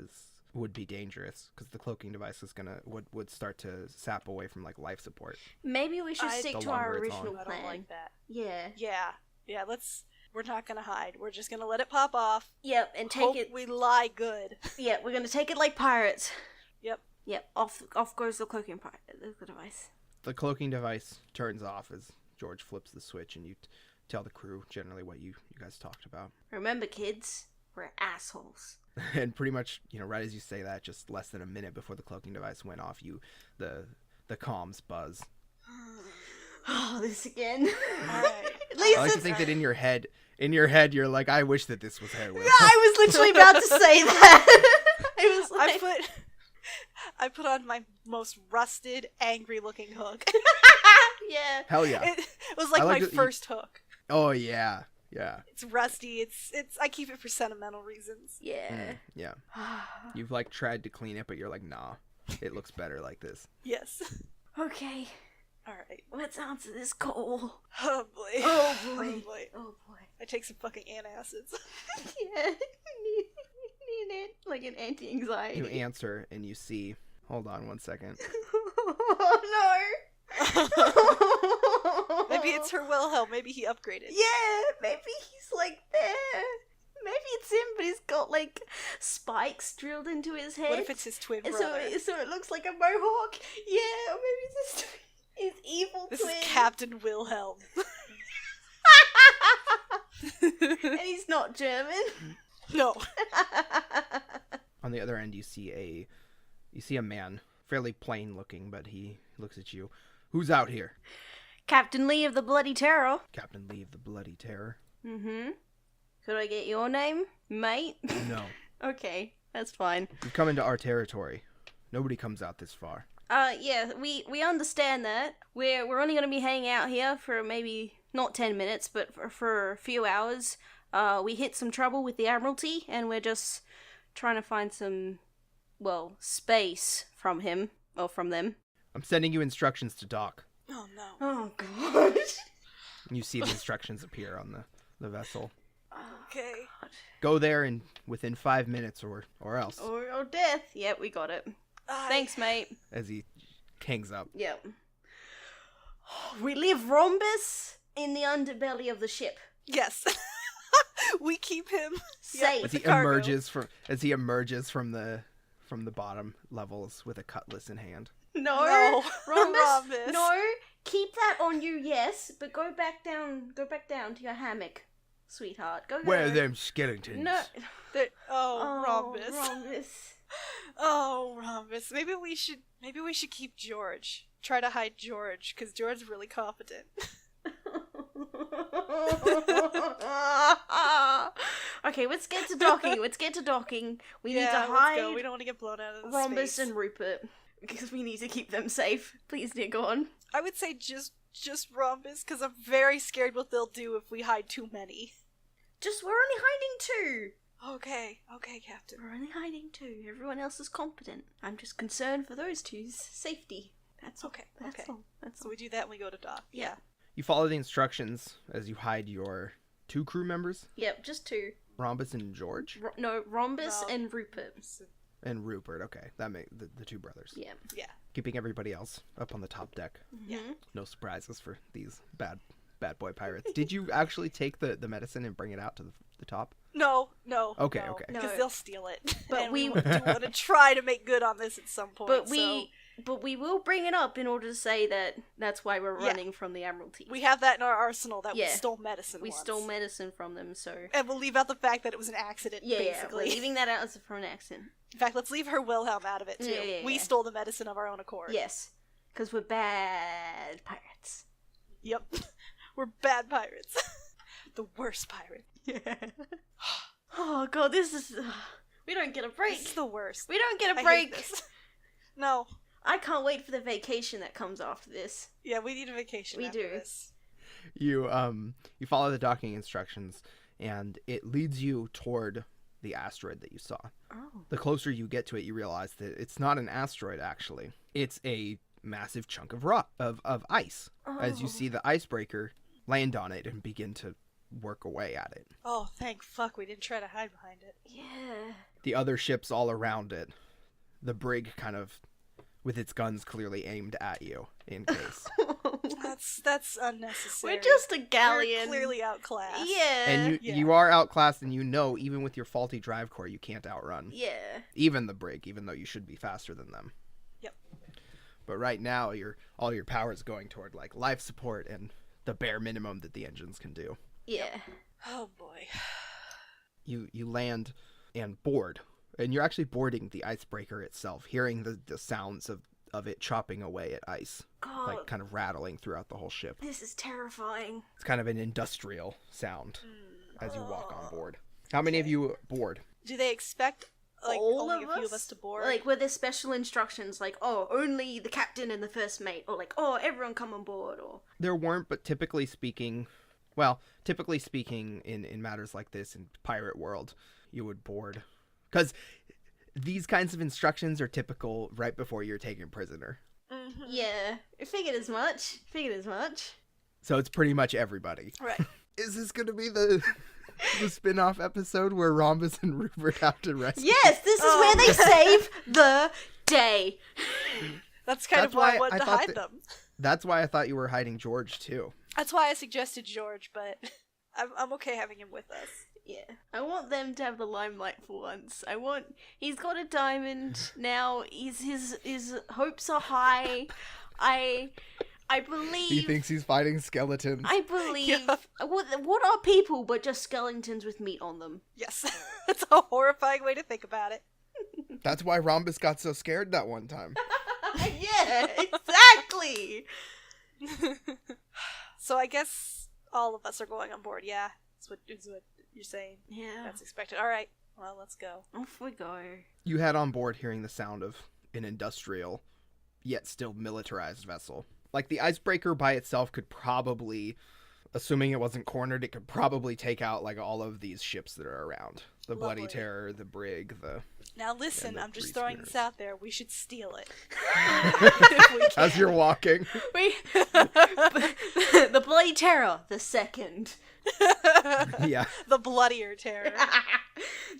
Speaker 2: would be dangerous, because the cloaking device is would start to sap away from like life support.
Speaker 4: Maybe we should stick
Speaker 2: The
Speaker 4: to our
Speaker 2: longer it's on.
Speaker 4: original
Speaker 3: I
Speaker 4: plan.
Speaker 3: don't like that.
Speaker 4: Yeah.
Speaker 3: Yeah. We're not gonna hide. We're just gonna let it pop off.
Speaker 4: Yep, and take
Speaker 3: Hope
Speaker 4: it.
Speaker 3: we lie good.
Speaker 4: Yeah, we're gonna take it like pirates.
Speaker 3: Yep.
Speaker 4: Yep, off goes the cloaking part, the device.
Speaker 2: The cloaking device turns off as George flips the switch, and you tell the crew generally what you guys talked about.
Speaker 4: Remember, kids, we're assholes.
Speaker 2: And pretty much, right as you say that, just less than a minute before the cloaking device went off, the comms buzz.
Speaker 4: Oh, this again.
Speaker 3: Alright.
Speaker 4: At least
Speaker 2: I like to
Speaker 4: it's...
Speaker 2: think that in your head, you're like, I wish that this was Hairwheel.
Speaker 4: I was literally about to say that. I was like...
Speaker 3: I put on my most rusted, angry-looking hook.
Speaker 4: Yeah.
Speaker 2: Hell yeah.
Speaker 3: It was like
Speaker 2: I
Speaker 3: my first hook.
Speaker 2: Oh, yeah. Yeah.
Speaker 3: It's rusty. It's. I keep it for sentimental reasons.
Speaker 4: Yeah.
Speaker 2: Yeah. You've, tried to clean it, but you're like, nah, it looks better like this.
Speaker 3: Yes.
Speaker 4: Okay,
Speaker 3: Alright.
Speaker 4: let's answer this call.
Speaker 3: Oh boy.
Speaker 4: Oh boy.
Speaker 3: Oh boy.
Speaker 4: Oh boy.
Speaker 3: I take some fucking antacids.
Speaker 4: Yeah. Need it. Like an anti-anxiety.
Speaker 2: You answer, and you see... Hold on 1 second.
Speaker 4: Oh no.
Speaker 3: Maybe it's her Wilhelm. Maybe he upgraded.
Speaker 4: Yeah, maybe he's like there. Maybe it's him, but he's got like spikes drilled into his head.
Speaker 3: What if it's his twin
Speaker 4: And
Speaker 3: brother?
Speaker 4: so it looks like a mohawk. Yeah, or maybe it's his evil
Speaker 3: This
Speaker 4: twin.
Speaker 3: is Captain Wilhelm.
Speaker 4: And he's not German.
Speaker 3: No.
Speaker 2: On the other end, you see a man, fairly plain looking, but he looks at you. Who's out here?
Speaker 4: Captain Lee of the Bloody Terror.
Speaker 2: Captain Lee of the Bloody Terror.
Speaker 4: Mm-hmm. Could I get your name, mate?
Speaker 2: No.
Speaker 4: Okay, that's fine.
Speaker 2: You've come into our territory. Nobody comes out this far.
Speaker 4: Yeah, we understand that. We're only gonna be hanging out here for maybe not 10 minutes, but for a few hours. We hit some trouble with the Admiralty, and we're just trying to find some, space from him, or from them.
Speaker 2: I'm sending you instructions to dock.
Speaker 3: Oh no.
Speaker 4: Oh, God.
Speaker 2: You see the instructions appear on the vessel.
Speaker 3: Okay.
Speaker 2: Go there and within 5 minutes or else.
Speaker 4: Or death. Yep, we got it. Thanks, mate.
Speaker 2: As he hangs up.
Speaker 4: Yep. We leave Rhombus in the underbelly of the ship.
Speaker 3: Yes. We keep him
Speaker 4: Safe.
Speaker 2: As he
Speaker 3: the cargo.
Speaker 2: emerges from the bottom levels with a cutlass in hand.
Speaker 4: No, Rhombus.
Speaker 3: Rhombus.
Speaker 4: No, keep that on you, yes, but go back down to your hammock, sweetheart. Go there.
Speaker 2: Where are them skeletons?
Speaker 4: No.
Speaker 3: Rhombus.
Speaker 4: Rhombus.
Speaker 3: Oh, Rhombus. Maybe we should keep George. Try to hide George, because George's really competent.
Speaker 4: Okay, let's get to docking. We need to
Speaker 3: Let's
Speaker 4: hide
Speaker 3: go. We don't want to get blown out of the
Speaker 4: Rhombus
Speaker 3: space.
Speaker 4: and Rupert because we need to keep them safe. Please, dear, go on.
Speaker 3: I would say just Rhombus, because I'm very scared what they'll do if we hide too many.
Speaker 4: We're only hiding two.
Speaker 3: Okay, Captain.
Speaker 4: We're only hiding two. Everyone else is competent. I'm just concerned for those two's safety. That's all.
Speaker 3: Okay,
Speaker 4: That's
Speaker 3: okay.
Speaker 4: all. That's
Speaker 3: So
Speaker 4: all.
Speaker 3: we do that and we go to dock.
Speaker 4: Yeah.
Speaker 2: You follow the instructions as you hide your 2 crew members,
Speaker 4: Yep, just two.
Speaker 2: Rhombus and George,
Speaker 4: Rhombus
Speaker 3: No.
Speaker 4: and Rupert.
Speaker 2: and Rupert. Okay, that make the 2 brothers.
Speaker 4: Yeah.
Speaker 3: Yeah.
Speaker 2: Keeping everybody else up on the top deck.
Speaker 3: Yeah.
Speaker 4: Mhm.
Speaker 2: No surprises for these bad boy pirates. Did you actually take the medicine and bring it out to the top?
Speaker 3: No.
Speaker 2: Okay,
Speaker 3: no,
Speaker 2: okay.
Speaker 3: Because
Speaker 4: No.
Speaker 3: they'll steal it.
Speaker 4: But
Speaker 3: And
Speaker 4: we-
Speaker 3: do want to try to make good on this at some point.
Speaker 4: But we will bring it up in order to say that that's why we're
Speaker 3: Yeah.
Speaker 4: running from the Admiralty.
Speaker 3: We have that in our arsenal that we
Speaker 4: Yeah.
Speaker 3: stole medicine
Speaker 4: We
Speaker 3: once.
Speaker 4: stole medicine from them, so
Speaker 3: And we'll leave out the fact that it was an accident,
Speaker 4: yeah, we're
Speaker 3: basically.
Speaker 4: leaving that out as for an accent.
Speaker 3: In fact, let's leave her Wilhelm out of it, too.
Speaker 4: Yeah.
Speaker 3: We stole the medicine of our own accord.
Speaker 4: Yes, because we're bad pirates.
Speaker 3: Yep. We're bad pirates. The worst pirate.
Speaker 4: Yeah. Oh god, this is. We don't get a break.
Speaker 3: This is the worst.
Speaker 4: We don't get a
Speaker 3: I hate
Speaker 4: break.
Speaker 3: this. No.
Speaker 4: I can't wait for the vacation that comes after this.
Speaker 3: Yeah, we need a vacation
Speaker 4: We
Speaker 3: after
Speaker 4: do.
Speaker 3: this.
Speaker 2: You follow the docking instructions, and it leads you toward the asteroid that you saw.
Speaker 4: Oh.
Speaker 2: The closer you get to it, you realize that it's not an asteroid, actually. It's a massive chunk of rock, of ice, as you see the icebreaker land on it and begin to work away at it.
Speaker 3: Oh, thank fuck we didn't try to hide behind it.
Speaker 4: Yeah.
Speaker 2: The other ships all around it, the brig kind of, with its guns clearly aimed at you, in case.
Speaker 3: That's unnecessary.
Speaker 4: We're just a
Speaker 3: We're
Speaker 4: galleon.
Speaker 3: clearly outclassed.
Speaker 4: Yeah.
Speaker 2: And
Speaker 3: Yeah.
Speaker 2: you are outclassed, and you know, even with your faulty drive core, you can't outrun.
Speaker 4: Yeah.
Speaker 2: Even the brig, even though you should be faster than them. But right now, all your power is going toward like life support and the bare minimum that the engines can do.
Speaker 4: Yeah.
Speaker 3: Oh boy.
Speaker 2: You land and board, and you're actually boarding the icebreaker itself, hearing the sounds of it chopping away at ice,
Speaker 4: God,
Speaker 2: like kind of rattling throughout the whole ship.
Speaker 4: this is terrifying.
Speaker 2: It's kind of an industrial sound as you walk on board. How many of you board?
Speaker 3: Do they expect like
Speaker 4: All
Speaker 3: only
Speaker 4: of
Speaker 3: a few
Speaker 4: us?
Speaker 3: of us to board?
Speaker 4: Like, were there special instructions, like, oh, only the captain and the first mate, or like, oh, everyone come on board, or...
Speaker 2: There weren't, but typically speaking in matters like this in pirate world, you would board. Because these kinds of instructions are typical right before you're taken prisoner.
Speaker 3: Mhm.
Speaker 4: Yeah, I figured as much.
Speaker 2: So it's pretty much everybody.
Speaker 3: Right.
Speaker 2: Is this going to be the spin-off episode where Rhombus and Rupert have to rescue?
Speaker 4: Yes, this is where they save the day.
Speaker 3: That's kind
Speaker 2: That's
Speaker 3: of why
Speaker 2: why
Speaker 3: I wanted
Speaker 2: I
Speaker 3: to
Speaker 2: thought
Speaker 3: hide
Speaker 2: that-
Speaker 3: them.
Speaker 2: That's why I thought you were hiding George, too.
Speaker 3: That's why I suggested George, but I'm okay having him with us.
Speaker 4: Yeah, I want them to have the limelight for once. He's got a diamond now. His hopes are high. I believe.
Speaker 2: He thinks he's fighting skeletons.
Speaker 4: I believe.
Speaker 3: Yeah.
Speaker 4: What are people but just skeletons with meat on them?
Speaker 3: Yes. That's a horrifying way to think about it.
Speaker 2: That's why Rhombus got so scared that one time.
Speaker 4: Yeah, exactly.
Speaker 3: So I guess all of us are going on board, yeah? That's what you're saying.
Speaker 4: Yeah.
Speaker 3: That's expected. Alright, well, let's go.
Speaker 4: Off we go.
Speaker 2: You head on board hearing the sound of an industrial, yet still militarized vessel. Like, the icebreaker by itself could probably, assuming it wasn't cornered, it could probably take out, like, all of these ships that are around. The Bloody
Speaker 3: Lovely.
Speaker 2: Terror, the Brig, the...
Speaker 3: Now listen,
Speaker 2: the
Speaker 3: I'm just
Speaker 2: three
Speaker 3: throwing this
Speaker 2: schooners.
Speaker 3: out there. We should steal it. If we can.
Speaker 2: As you're walking.
Speaker 4: The Bloody Terror, the second.
Speaker 2: Yeah.
Speaker 3: The bloodier terror.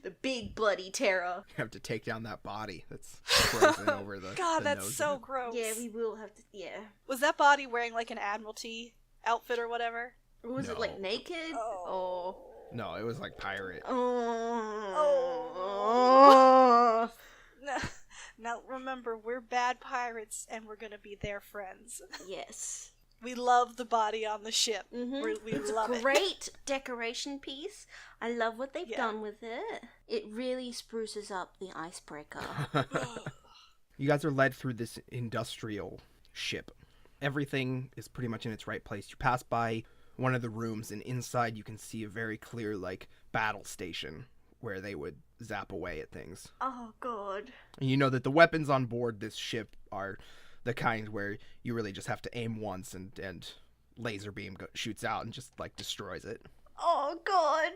Speaker 4: The big Bloody Terror.
Speaker 2: You have to take down that body that's frozen over the
Speaker 3: God,
Speaker 2: the
Speaker 3: that's
Speaker 2: nose
Speaker 3: so
Speaker 2: of it.
Speaker 3: gross.
Speaker 4: Yeah, we will have to. Yeah.
Speaker 3: Was that body wearing like an Admiralty outfit or whatever?
Speaker 4: Or was it like
Speaker 2: No.
Speaker 4: naked?
Speaker 3: Oh.
Speaker 2: No, it was like pirate.
Speaker 4: Oh.
Speaker 3: Now remember, we're bad pirates and we're gonna be their friends.
Speaker 4: Yes.
Speaker 3: We love the body on the ship.
Speaker 4: Mm-hmm.
Speaker 3: We
Speaker 4: It's
Speaker 3: love
Speaker 4: a
Speaker 3: it.
Speaker 4: great decoration piece. I love what they've
Speaker 3: Yeah.
Speaker 4: done with it. It really spruces up the icebreaker.
Speaker 2: You guys are led through this industrial ship. Everything is pretty much in its right place. You pass by one of the rooms, and inside you can see a very clear, like, battle station where they would zap away at things.
Speaker 4: Oh, God.
Speaker 2: And you know that the weapons on board this ship are the kind where you really just have to aim once and laser beam shoots out and just, like, destroys it.
Speaker 4: Oh, God.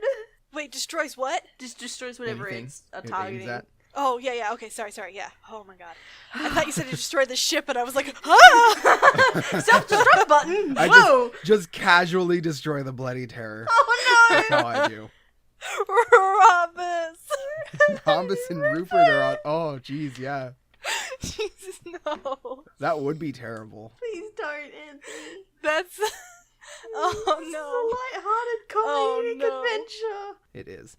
Speaker 3: Wait, destroys what?
Speaker 4: Just destroys whatever
Speaker 2: Anything
Speaker 4: it's
Speaker 2: it aims
Speaker 4: targeting.
Speaker 2: at.
Speaker 3: Oh, yeah, okay, sorry, yeah. Oh my god. I thought you said it destroyed the ship, and I was like, ah!
Speaker 4: Self-destruct button!
Speaker 2: I
Speaker 4: Whoa!
Speaker 2: just casually destroy the Bloody Terror.
Speaker 4: Oh,
Speaker 2: That's how I do.
Speaker 3: Rhombus!
Speaker 2: Rhombus and Rupert are on. Oh, jeez, yeah.
Speaker 3: Jesus, no.
Speaker 2: That would be terrible.
Speaker 4: Please don't, Anthony.
Speaker 3: That's... Oh,
Speaker 4: It's
Speaker 3: no.
Speaker 4: a light-hearted comedic
Speaker 3: Oh, no.
Speaker 4: adventure.
Speaker 2: It is.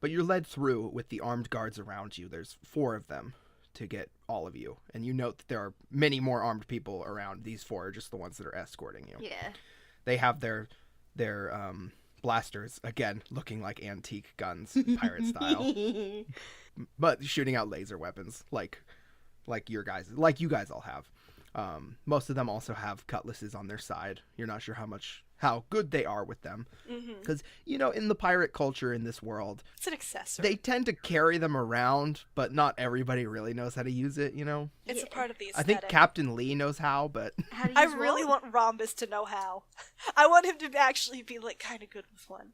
Speaker 2: But you're led through with the armed guards around you. There's 4 of them to get all of you. And you note that there are many more armed people around. These 4 are just the ones that are escorting you.
Speaker 4: Yeah.
Speaker 2: They have their blasters, again, looking like antique guns, pirate style. But shooting out laser weapons, like you guys all have. Most of them also have cutlasses on their side. You're not sure how good they are with them. Because, in the pirate culture in this world,
Speaker 3: It's an accessory.
Speaker 2: they tend to carry them around, but not everybody really knows how to use it,
Speaker 3: It's a part of the
Speaker 2: I
Speaker 3: aesthetic.
Speaker 2: think Captain Lee knows how, but
Speaker 4: How do you
Speaker 3: I
Speaker 4: use
Speaker 3: really
Speaker 4: what?
Speaker 3: want Rhombus to know how. I want him to actually be, like, kind of good with one.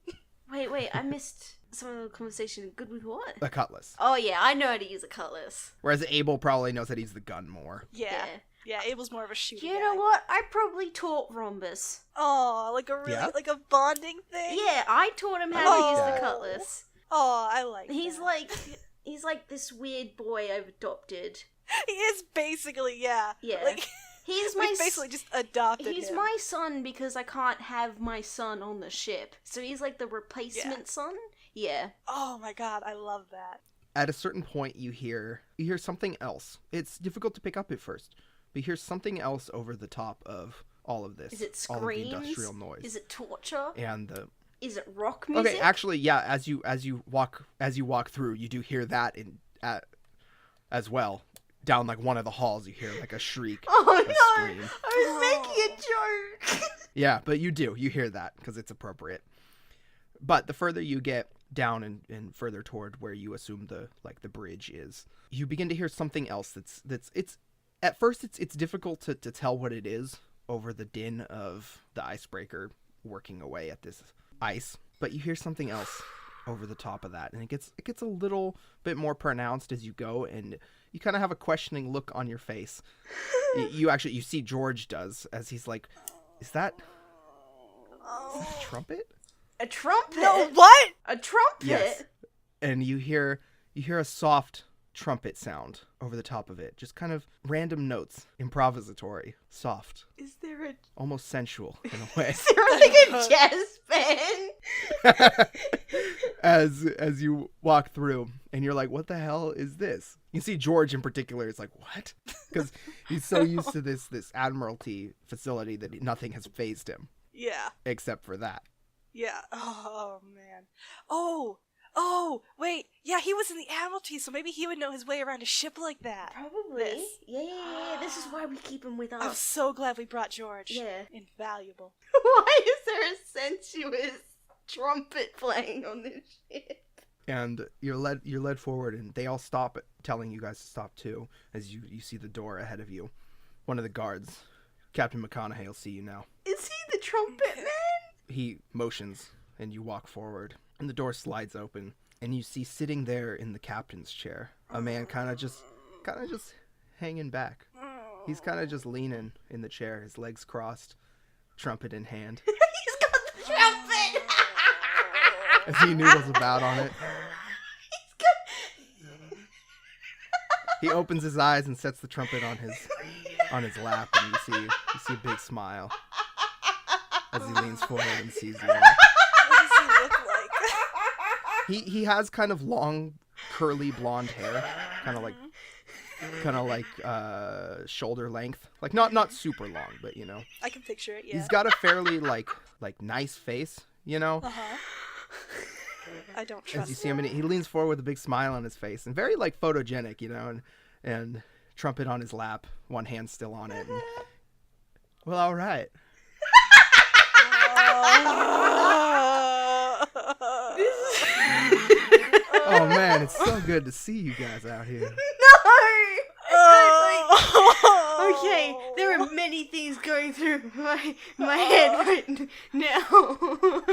Speaker 4: Wait, I missed some of the conversation. Good with what?
Speaker 2: a cutlass.
Speaker 4: Oh, yeah, I know how to use a cutlass.
Speaker 2: Whereas Abel probably knows how to use the gun more.
Speaker 3: Yeah. Yeah, Abel's more of a shooter.
Speaker 4: You know what? I probably taught Rhombus.
Speaker 3: Oh, like a really,
Speaker 2: Yeah?
Speaker 3: like a bonding thing?
Speaker 4: Yeah, I taught him how to use
Speaker 3: Oh.
Speaker 4: the cutlass.
Speaker 3: Oh, I like
Speaker 4: He's
Speaker 3: that.
Speaker 4: like this weird boy I've adopted.
Speaker 3: He is basically, yeah.
Speaker 4: Yeah.
Speaker 3: Like,
Speaker 4: He's
Speaker 3: we
Speaker 4: my
Speaker 3: basically just adopted
Speaker 4: He's
Speaker 3: him.
Speaker 4: my son because I can't have my son on the ship. So he's like the replacement son. Yeah.
Speaker 3: Oh my god, I love that.
Speaker 2: At a certain point, you hear something else. It's difficult to pick up at first, But you hear something else over the top of all of this.
Speaker 4: Is it
Speaker 2: all of the
Speaker 4: screams?
Speaker 2: industrial noise.
Speaker 4: Is it torture?
Speaker 2: And the
Speaker 4: Is it rock music?
Speaker 2: Okay, actually, yeah. As you walk through, you do hear that as well. Down like one of the halls, you hear like a shriek.
Speaker 4: Oh
Speaker 2: a
Speaker 4: no!
Speaker 2: scream.
Speaker 4: I was making a joke.
Speaker 2: Yeah, but you hear that because it's appropriate. But the further you get down and further toward where you assume the bridge is, you begin to hear something else. That's at first it's difficult to tell what it is over the din of the icebreaker working away at this ice. But you hear something else over the top of that, and it gets a little bit more pronounced as you go, and you kind of have a questioning look on your face. You see George does, as he's like, is that a trumpet?
Speaker 4: A trumpet?
Speaker 3: No, what?
Speaker 4: A trumpet?
Speaker 2: Yes. And you hear a soft trumpet sound over the top of it, just kind of random notes, improvisatory, soft,
Speaker 3: Is there a...
Speaker 2: almost sensual in a way.
Speaker 4: Is there like a jazz band?
Speaker 2: as you walk through, and you're like, what the hell is this? You see George in particular is like, what? Because he's so used to this Admiralty facility that nothing has fazed him
Speaker 3: Yeah.
Speaker 2: except for that.
Speaker 3: Yeah. Oh, man. Oh, wait. Yeah, he was in the Admiralty, so maybe he would know his way around a ship like that.
Speaker 4: Probably.
Speaker 3: This.
Speaker 4: Yeah. This is why we keep him with
Speaker 3: I'm
Speaker 4: us.
Speaker 3: so glad we brought George.
Speaker 4: Yeah.
Speaker 3: Invaluable.
Speaker 4: Why is there a sensuous trumpet playing on this ship?
Speaker 2: And you're led forward, and they all stop, telling you guys to stop too, as you see the door ahead of you. One of the guards, Captain McConaughey, will see you now.
Speaker 4: Is he the trumpet man?
Speaker 2: He motions, and you walk forward, and the door slides open, and you see sitting there in the captain's chair a man kind of just hanging back. He's kind of just leaning in the chair, his legs crossed, trumpet in hand,
Speaker 4: He's got the trumpet!
Speaker 2: as he noodles about on it. He opens his eyes and sets the trumpet on his lap, and you see a big smile as he leans forward and sees you all.
Speaker 3: What does he look like?
Speaker 2: He has kind of long, curly blonde hair, kind of like shoulder length, like not super long, but you know.
Speaker 3: I can picture it, yeah.
Speaker 2: He's got a fairly like nice face, you know.
Speaker 3: Uh-huh. I don't trust
Speaker 2: As you see him, and he leans forward with a big smile on his face, and very like photogenic, you know, and trumpet on his lap, one hand still on it. And, well, all right. Oh man, it's so good to see you guys out here.
Speaker 4: No! Okay, there are many things going through my head right now. What?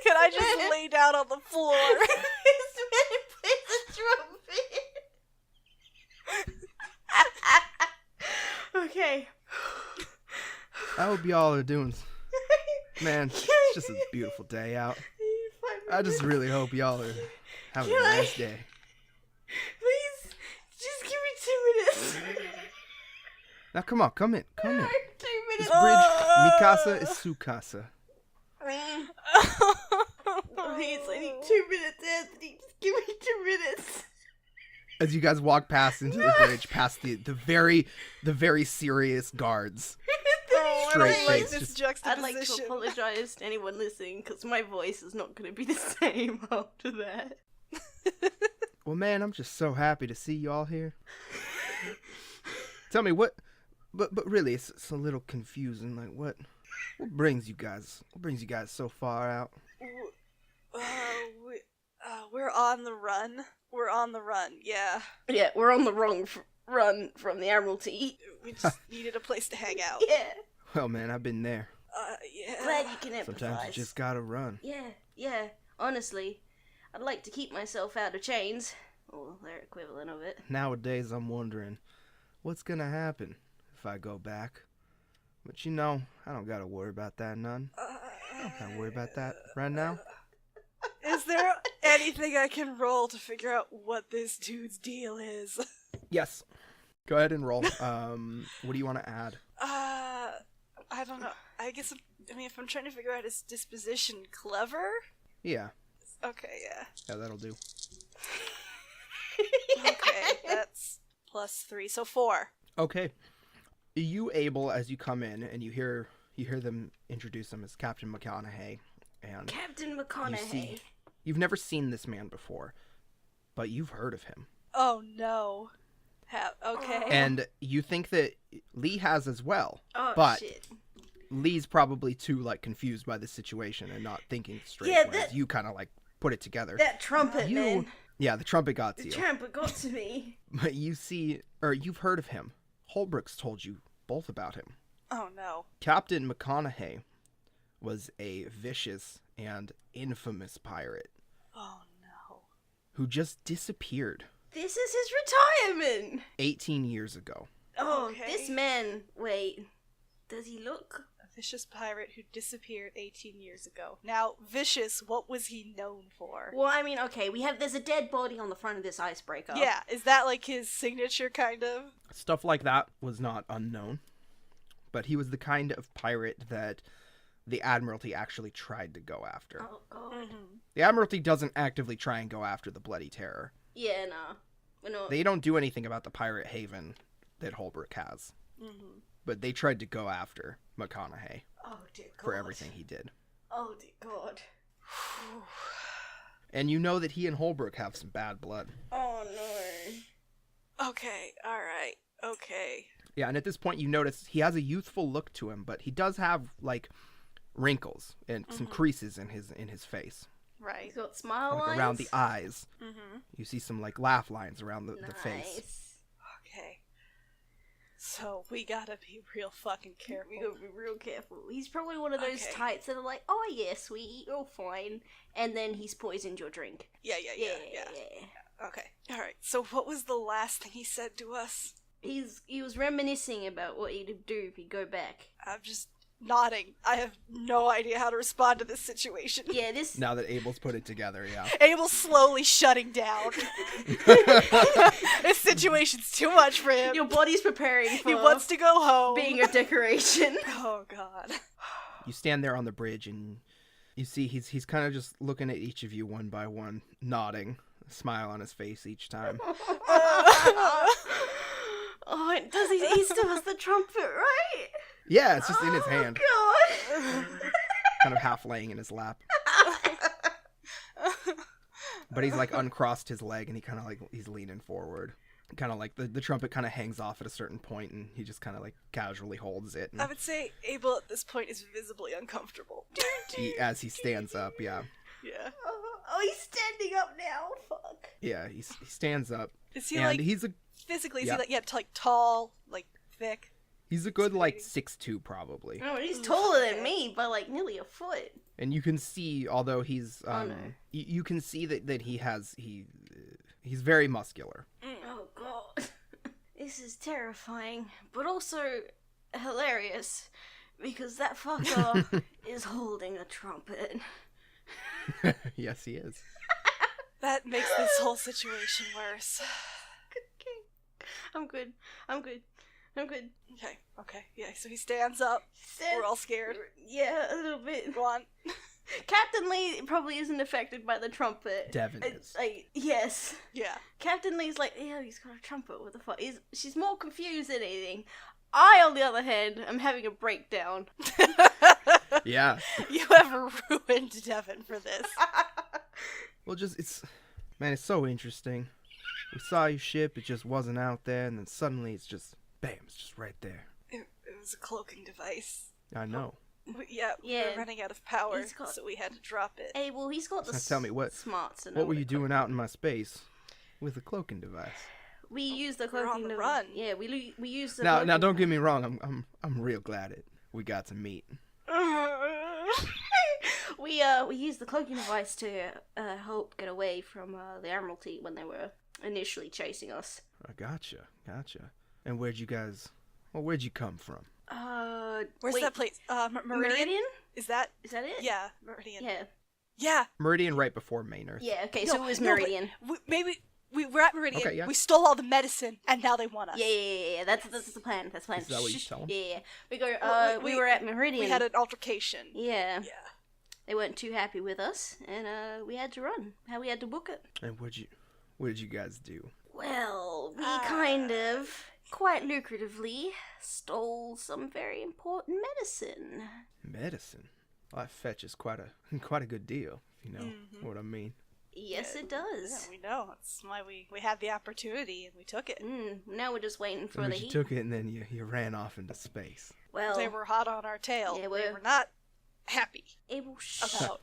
Speaker 3: Can I just lay down on the floor?
Speaker 4: This man plays a trumpet. Okay.
Speaker 2: I hope y'all are doing. Man, it's just a beautiful day out. I just really hope y'all are having a nice day.
Speaker 4: Please, just give me 2 minutes.
Speaker 2: Now come on, come in.
Speaker 4: 2 minutes.
Speaker 2: This bridge, Mikasa is Sukasa.
Speaker 4: Please, I need 2 minutes, Anthony. Just give me 2 minutes.
Speaker 2: As you guys walk past into the bridge, past the very serious guards. Straight
Speaker 3: I don't like
Speaker 2: face,
Speaker 3: this
Speaker 2: just-
Speaker 3: juxtaposition.
Speaker 4: I'd like to apologize to anyone listening, because my voice is not going to be the same after that.
Speaker 2: Well, man, I'm just so happy to see you all here. Tell me what, but really, it's a little confusing. Like, what brings you guys so far out?
Speaker 3: We're on the run. We're on the run, yeah.
Speaker 4: Yeah, we're on the wrong run from the Admiralty.
Speaker 3: We just needed a place to hang out.
Speaker 4: Yeah.
Speaker 2: Well, man, I've been there.
Speaker 3: Yeah.
Speaker 4: Glad you can empathize.
Speaker 2: Sometimes you just gotta run.
Speaker 4: Yeah. Honestly, I'd like to keep myself out of chains. Or their equivalent of it.
Speaker 2: Nowadays, I'm wondering what's gonna happen if I go back. But you know, I don't gotta worry about that none. I don't gotta worry about that right now.
Speaker 3: Is there anything I can roll to figure out what this dude's deal is?
Speaker 2: Yes. Go ahead and roll. What do you want to add?
Speaker 3: I don't know. I guess, if I'm trying to figure out his disposition, clever?
Speaker 2: Yeah.
Speaker 3: Okay, yeah.
Speaker 2: Yeah, that'll do.
Speaker 3: Okay, that's +3, so 4.
Speaker 2: Okay. You able, as you come in and you hear them introduce him as Captain McConaughey, and
Speaker 4: Captain McConaughey.
Speaker 2: you've never seen this man before, but you've heard of him.
Speaker 3: Oh no. Okay.
Speaker 2: And you think that Lee has as well.
Speaker 4: Oh,
Speaker 2: but
Speaker 4: shit.
Speaker 2: Lee's probably too confused by the situation and not thinking straight.
Speaker 4: Yeah,
Speaker 2: whereas you kind of put it together.
Speaker 4: That trumpet, man.
Speaker 2: Yeah, the trumpet got to
Speaker 4: The
Speaker 2: you.
Speaker 4: trumpet got to me.
Speaker 2: But you've heard of him. Holbrook's told you both about him.
Speaker 3: Oh no.
Speaker 2: Captain McConaughey was a vicious and infamous pirate
Speaker 3: Oh no.
Speaker 2: who just disappeared
Speaker 4: This is his retirement.
Speaker 2: 18 years ago.
Speaker 4: Oh,
Speaker 3: Okay.
Speaker 4: this man. Wait, does he look?
Speaker 3: A vicious pirate who disappeared 18 years ago. Now, vicious, what was he known for?
Speaker 4: Well, I mean, okay, there's a dead body on the front of this icebreaker.
Speaker 3: Yeah, is that his signature kind of?
Speaker 2: Stuff like that was not unknown, but he was the kind of pirate that the Admiralty actually tried to go after.
Speaker 4: Oh god.
Speaker 3: Mm-hmm.
Speaker 2: The Admiralty doesn't actively try and go after the Bloody Terror.
Speaker 4: Yeah, nah. We're not.
Speaker 2: They don't do anything about the pirate haven that Holbrook has.
Speaker 3: Mm-hmm.
Speaker 2: But they tried to go after McConaughey
Speaker 4: Oh dear god.
Speaker 2: for everything he did.
Speaker 4: Oh dear god.
Speaker 2: And you know that he and Holbrook have some bad blood.
Speaker 4: Oh no.
Speaker 3: Okay, alright, okay.
Speaker 2: Yeah, and at this point you notice he has a youthful look to him, but he does have wrinkles and some creases in his face.
Speaker 3: Right.
Speaker 4: He's got smile lines
Speaker 2: Around the eyes.
Speaker 3: Mm-hmm.
Speaker 2: You see some laugh lines around the face.
Speaker 4: Nice.
Speaker 3: Okay. So, we gotta be real fucking careful.
Speaker 4: We gotta be real careful. He's probably one of those
Speaker 3: Okay.
Speaker 4: types that are like, "Oh yeah, sweetie, you're fine," and then he's poisoned your drink.
Speaker 3: Yeah. Okay. Alright, so what was the last thing he said to us?
Speaker 4: He was reminiscing about what he'd do if he'd go back.
Speaker 3: I'm just nodding. I have no idea how to respond to this situation.
Speaker 4: Yeah, this.
Speaker 2: Now that Abel's put it together, yeah.
Speaker 3: Abel's slowly shutting down. This situation's too much for him.
Speaker 4: Your body's preparing for
Speaker 3: He wants to go home.
Speaker 4: being a decoration.
Speaker 3: Oh god.
Speaker 2: You stand there on the bridge and you see he's kind of just looking at each of you one by one, nodding, a smile on his face each time.
Speaker 4: Oh, and does he still has the trumpet, right?
Speaker 2: Yeah, it's just in his hand,
Speaker 4: God.
Speaker 2: kind of half laying in his lap. But he's uncrossed his leg and he kind of he's leaning forward. Kind of the trumpet kind of hangs off at a certain point and he just kind of casually holds it. And
Speaker 3: I would say Abel at this point is visibly uncomfortable.
Speaker 2: as he stands up, yeah.
Speaker 3: Yeah.
Speaker 4: Oh, he's standing up now. Fuck.
Speaker 2: Yeah, he stands up.
Speaker 3: Is he
Speaker 2: And he's a
Speaker 3: physically, is
Speaker 2: yeah.
Speaker 3: he tall, thick?
Speaker 2: He's a good
Speaker 3: Sweetie.
Speaker 2: 6'2" probably.
Speaker 4: Oh, he's taller than me by nearly a foot.
Speaker 2: And you can see, although he's
Speaker 4: Oh, no.
Speaker 2: you can see that he's very muscular.
Speaker 4: Oh god. This is terrifying, but also hilarious because that fucker is holding a trumpet.
Speaker 2: Yes, he is.
Speaker 3: That makes this whole situation worse.
Speaker 4: I'm good.
Speaker 3: Okay, yeah, so he stands up. We're all scared.
Speaker 4: Yeah, a little bit.
Speaker 3: Go on.
Speaker 4: Captain Lee probably isn't affected by the trumpet.
Speaker 2: Devin is.
Speaker 4: Yes.
Speaker 3: Yeah.
Speaker 4: Captain Lee's yeah, he's got a trumpet. What the fuck? She's more confused than anything. I, on the other hand, am having a breakdown.
Speaker 2: Yeah.
Speaker 3: You have ruined Devin for this.
Speaker 2: Well, it's so interesting. We saw your ship, it just wasn't out there, and then suddenly it's just, bam, it's just right there.
Speaker 3: It was a cloaking device.
Speaker 2: I know.
Speaker 3: Yeah, we
Speaker 4: Yeah.
Speaker 3: were running out of power,
Speaker 4: He's got-
Speaker 3: so we had to drop it.
Speaker 4: Hey, well, he's got the
Speaker 2: Now tell me, what
Speaker 4: smarts to know
Speaker 2: What were
Speaker 4: it
Speaker 2: you doing out in my space with a cloaking device?
Speaker 4: We use the
Speaker 3: We're on
Speaker 4: cloaking
Speaker 3: the
Speaker 4: device.
Speaker 3: run.
Speaker 4: Yeah, we use the.
Speaker 2: Now,
Speaker 4: cloaking-
Speaker 2: don't get me wrong. I'm real glad we got to meet.
Speaker 4: we used the cloaking device to help get away from the Admiralty when they were initially chasing us.
Speaker 2: I gotcha. And where'd you come from?
Speaker 3: Where's
Speaker 4: wait,
Speaker 3: that place? Meridian?
Speaker 4: Meridian?
Speaker 3: Is that?
Speaker 4: Is that it?
Speaker 3: Yeah, Meridian.
Speaker 4: Yeah.
Speaker 3: Yeah.
Speaker 2: Meridian, right before Maynerth.
Speaker 4: Yeah. Okay,
Speaker 3: No,
Speaker 4: so it was
Speaker 3: no, but
Speaker 4: Meridian.
Speaker 3: Maybe we were at Meridian.
Speaker 2: Okay, yeah.
Speaker 3: We stole all the medicine, and now they want us.
Speaker 4: Yeah. That's the plan. That's the plan.
Speaker 2: Is that what you
Speaker 4: Shh.
Speaker 2: tell 'em?
Speaker 4: Yeah. We go.
Speaker 3: Well,
Speaker 4: we were at Meridian.
Speaker 3: We had an altercation.
Speaker 4: Yeah.
Speaker 3: Yeah.
Speaker 4: They weren't too happy with us, and we had to run. We had to book it.
Speaker 2: And what did you guys do?
Speaker 4: Well, we kind of, quite lucratively, stole some very important medicine.
Speaker 2: Medicine? Well, that fetches quite a good deal, if you know what I mean.
Speaker 4: Yes, it does.
Speaker 3: Yeah, we know. That's why we had the opportunity and we took it.
Speaker 4: Now we're just waiting for
Speaker 2: So
Speaker 4: the
Speaker 2: you
Speaker 4: heat.
Speaker 2: took it and then you ran off into space.
Speaker 4: Well,
Speaker 3: They were hot on our tail.
Speaker 4: Yeah,
Speaker 3: They
Speaker 4: we're-
Speaker 3: were not happy
Speaker 4: about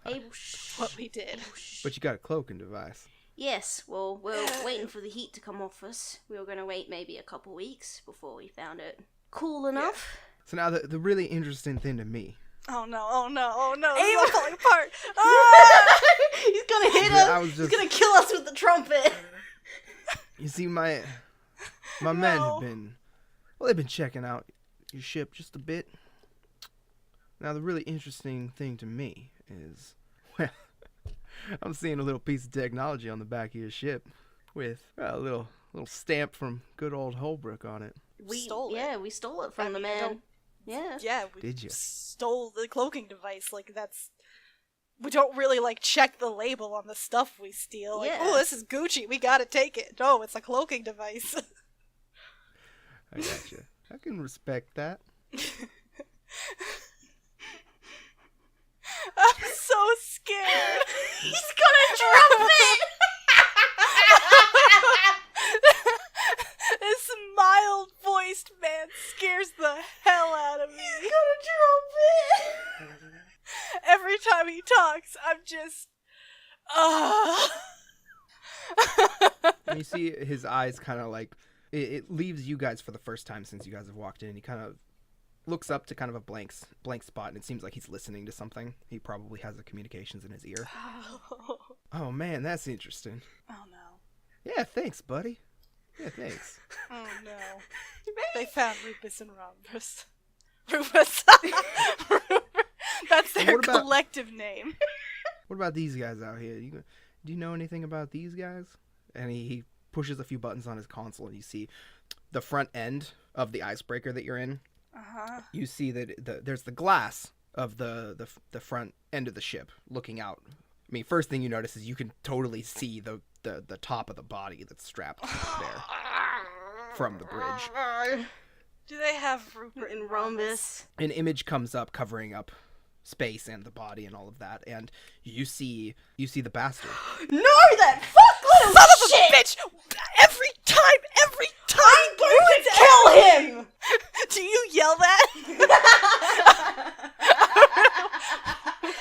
Speaker 3: what we did.
Speaker 2: But you got a cloaking device.
Speaker 4: Yes, well, we're waiting for the heat to come off us. We were going to wait maybe a couple weeks before we found it cool enough.
Speaker 2: So now the really interesting thing to me.
Speaker 3: Oh no, it's all falling apart.
Speaker 4: He's going to hit
Speaker 2: Yeah,
Speaker 4: us.
Speaker 2: I was
Speaker 4: He's
Speaker 2: just-
Speaker 4: going to kill us with the trumpet.
Speaker 2: You see, my men have been, well, they've been checking out your ship just a bit. Now, the really interesting thing to me is, well, I'm seeing a little piece of technology on the back of your ship with a little stamp from good old Holbrook on it.
Speaker 4: We
Speaker 3: stole it.
Speaker 4: Yeah, we stole it from the man. Yeah.
Speaker 3: Yeah, we
Speaker 2: Did you?
Speaker 3: stole the cloaking device. Like, that's... We don't really, like, check the label on the stuff we steal. Like,
Speaker 4: Yeah.
Speaker 3: oh, this is Gucci, we gotta take it. No, it's a cloaking device.
Speaker 2: I gotcha. I can respect that.
Speaker 3: I'm so scared.
Speaker 4: He's gonna drop it!
Speaker 3: This mild-voiced man scares the hell out of me.
Speaker 4: He's gonna drop it!
Speaker 3: Every time he talks, I'm just...
Speaker 2: And you see his eyes kind of like, it leaves you guys for the first time since you guys have walked in. He kind of looks up to kind of a blank spot, and it seems like he's listening to something. He probably has the communications in his ear. Oh man, that's interesting.
Speaker 3: Oh no.
Speaker 2: Yeah, thanks, buddy. Yeah, thanks.
Speaker 3: Oh no. They found Rufus and Rhombus. Rufus. That's their
Speaker 2: What about-
Speaker 3: collective name.
Speaker 2: What about these guys out here? Do you know anything about these guys? And he pushes a few buttons on his console, and you see the front end of the icebreaker that you're in.
Speaker 3: Uh-huh.
Speaker 2: You see that there's the glass of the front end of the ship looking out. I mean, first thing you notice is you can totally see the top of the body that's strapped there from the bridge.
Speaker 3: Do they have Rupert
Speaker 4: In Rhombus.
Speaker 2: An image comes up covering up space and the body and all of that, and you see the bastard.
Speaker 4: No, that fuck little
Speaker 3: Son of a
Speaker 4: shit!
Speaker 3: bitch! Every time!
Speaker 4: I'm going to kill him!
Speaker 3: Do you yell that?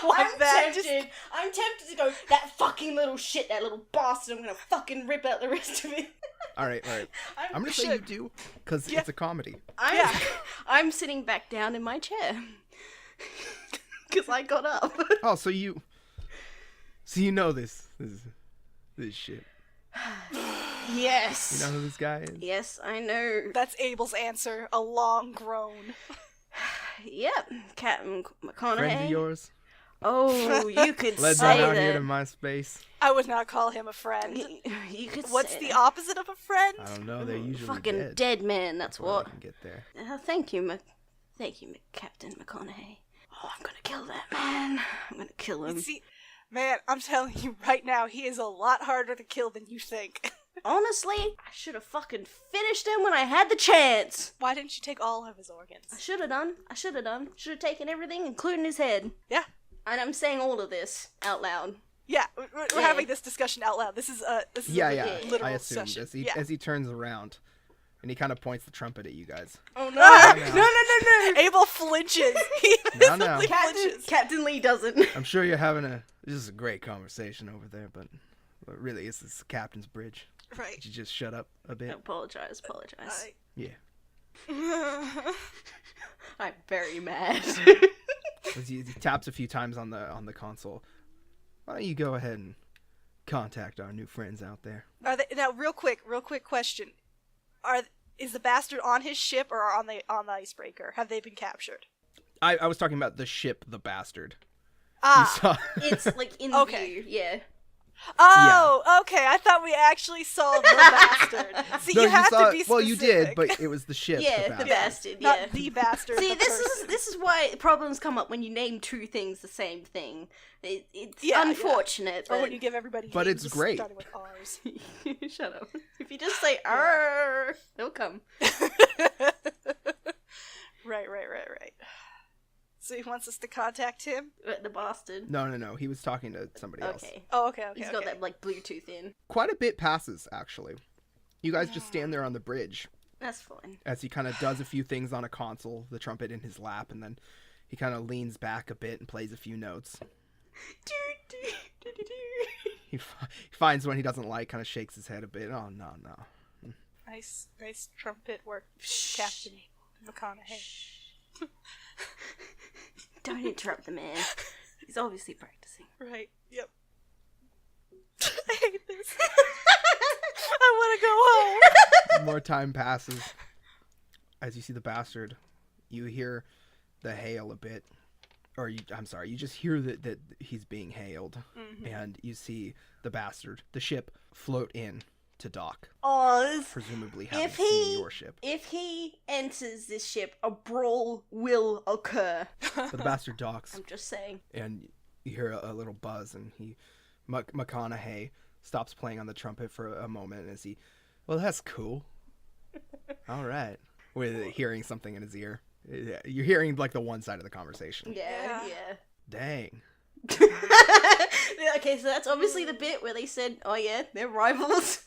Speaker 4: I'm tempted. I'm tempted to go, that fucking little shit, that little bastard, I'm gonna fucking rip out the rest of it.
Speaker 2: All right. I'm gonna say you do, because it's a comedy.
Speaker 4: I'm sitting back down in my chair. Because I got up.
Speaker 2: Oh, so you know this shit.
Speaker 4: Yes.
Speaker 2: You know who this guy is?
Speaker 4: Yes, I know.
Speaker 3: That's Abel's answer, a long groan.
Speaker 4: Yep, Captain McConaughey.
Speaker 2: Friend of yours?
Speaker 4: Oh, you could
Speaker 2: Led
Speaker 4: say
Speaker 2: them out here to
Speaker 4: that.
Speaker 2: my space.
Speaker 3: I would not call him a friend.
Speaker 4: You could
Speaker 3: What's
Speaker 4: say
Speaker 3: the
Speaker 4: that.
Speaker 3: opposite of a friend?
Speaker 2: I don't know. They're usually
Speaker 4: Fucking
Speaker 2: dead.
Speaker 4: man, that's
Speaker 2: Before
Speaker 4: what.
Speaker 2: they can get there.
Speaker 4: Thank you, Captain McConaughey. Oh, I'm gonna kill that man. I'm gonna kill him.
Speaker 3: See, man, I'm telling you right now, he is a lot harder to kill than you think.
Speaker 4: Honestly, I should have fucking finished him when I had the chance.
Speaker 3: Why didn't you take all of his organs?
Speaker 4: I should have done. Should have taken everything, including his head.
Speaker 3: Yeah.
Speaker 4: And I'm saying all of this out loud.
Speaker 3: Yeah, we're having this discussion out loud. This is a
Speaker 2: Yeah.
Speaker 3: literal
Speaker 2: I assumed
Speaker 3: session.
Speaker 2: as he turns around, and he kind of points the trumpet at you guys.
Speaker 4: Oh no!
Speaker 3: No. Abel flinches. He
Speaker 2: No.
Speaker 3: visibly flinches.
Speaker 4: Captain Lee doesn't.
Speaker 2: I'm sure you're having this is a great conversation over there, but really, this is the captain's bridge.
Speaker 3: Right.
Speaker 2: Could you just shut up a bit?
Speaker 4: Apologize.
Speaker 2: Yeah.
Speaker 4: I'm very mad.
Speaker 2: As he taps a few times on the console. Why don't you go ahead and contact our new friends out there?
Speaker 3: Are they, now, real quick question. Is the bastard on his ship or on the icebreaker? Have they been captured?
Speaker 2: I was talking about the ship, the bastard.
Speaker 3: Ah,
Speaker 2: You saw...
Speaker 4: It's like in
Speaker 3: Okay.
Speaker 4: view, yeah.
Speaker 3: Oh, okay. I thought we actually saw the bastard. See,
Speaker 2: No,
Speaker 3: you have
Speaker 2: saw,
Speaker 3: to be specific.
Speaker 2: well, you did, but it was the ship.
Speaker 4: Yeah, the bastard. Yeah.
Speaker 3: Not the bastard.
Speaker 4: See,
Speaker 3: the person.
Speaker 4: this is why problems come up when you name two things the same thing. It's
Speaker 3: Yeah,
Speaker 4: unfortunate,
Speaker 3: Or
Speaker 4: but
Speaker 3: when you give everybody
Speaker 2: But
Speaker 3: names
Speaker 2: it's great.
Speaker 3: starting with R's.
Speaker 4: shut up. If you just say "arr," they'll come.
Speaker 3: Right. So he wants us to contact him?
Speaker 4: The bastard.
Speaker 2: No. He was talking to somebody else.
Speaker 4: Okay.
Speaker 3: Oh, okay.
Speaker 4: He's got that like Bluetooth in.
Speaker 2: Quite a bit passes, actually. You guys just stand there on the bridge
Speaker 4: That's fine.
Speaker 2: as he kind of does a few things on a console, the trumpet in his lap, and then he kind of leans back a bit and plays a few notes. He finds one he doesn't like, kind of shakes his head a bit. Oh, no.
Speaker 3: Nice trumpet work, Captain McConaughey.
Speaker 4: Don't interrupt the man. He's obviously practicing.
Speaker 3: Right. Yep. I hate this. I want to go home.
Speaker 2: More time passes. As you see the bastard, you hear the hail a bit. You just hear that he's being hailed.
Speaker 3: Mm-hmm.
Speaker 2: And you see the bastard, the ship, float in to dock.
Speaker 4: Oh,
Speaker 2: Presumably having seen your ship.
Speaker 4: if he enters this ship, a brawl will occur.
Speaker 2: But the bastard docks,
Speaker 4: I'm just saying.
Speaker 2: and you hear a little buzz, and McConaughey stops playing on the trumpet for a moment as he, well, that's cool. All right. With hearing something in his ear. You're hearing like the one side of the conversation.
Speaker 4: Yeah.
Speaker 2: Dang.
Speaker 4: Okay, so that's obviously the bit where they said, "Oh yeah, they're rivals."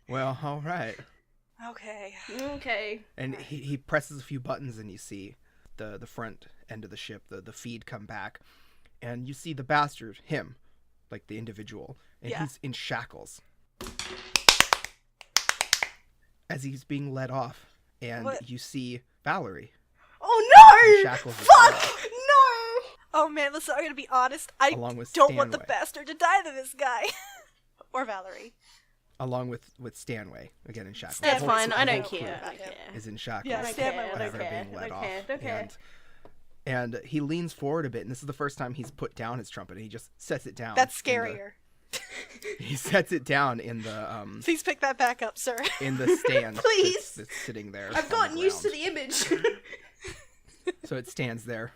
Speaker 2: Well, all right.
Speaker 3: Okay.
Speaker 4: Okay.
Speaker 2: And he presses a few buttons, and you see the front end of the ship, the feed come back, and you see the bastard, him, like the individual, and he's in shackles as he's being led off, and you see Valerie.
Speaker 4: Oh no!
Speaker 2: Shackles as
Speaker 4: Fuck!
Speaker 2: well.
Speaker 4: No!
Speaker 3: Oh man, listen, I'm gonna be honest. I
Speaker 2: Along with
Speaker 3: don't want the
Speaker 2: Stanway.
Speaker 3: bastard to die to this guy. Or Valerie.
Speaker 2: Along with Stanway, again in shackles.
Speaker 4: That's
Speaker 2: The whole-
Speaker 4: fine.
Speaker 2: the
Speaker 4: I don't
Speaker 2: whole crew
Speaker 4: care. I care.
Speaker 2: Is in shackles.
Speaker 3: Yeah,
Speaker 4: I don't
Speaker 3: Stanway
Speaker 4: care.
Speaker 3: was
Speaker 4: I
Speaker 2: by
Speaker 4: don't
Speaker 2: her
Speaker 4: care.
Speaker 2: being
Speaker 4: I
Speaker 2: led
Speaker 4: don't
Speaker 2: off.
Speaker 4: care. Don't care.
Speaker 2: And he leans forward a bit, and this is the first time he's put down his trumpet, and he just sets it down.
Speaker 3: That's
Speaker 2: in the-
Speaker 3: scarier.
Speaker 2: He sets it down in the
Speaker 3: Please pick that back up, sir.
Speaker 2: in the stand.
Speaker 4: Please.
Speaker 2: that's sitting there.
Speaker 4: I've gotten used to the image.
Speaker 2: So it stands there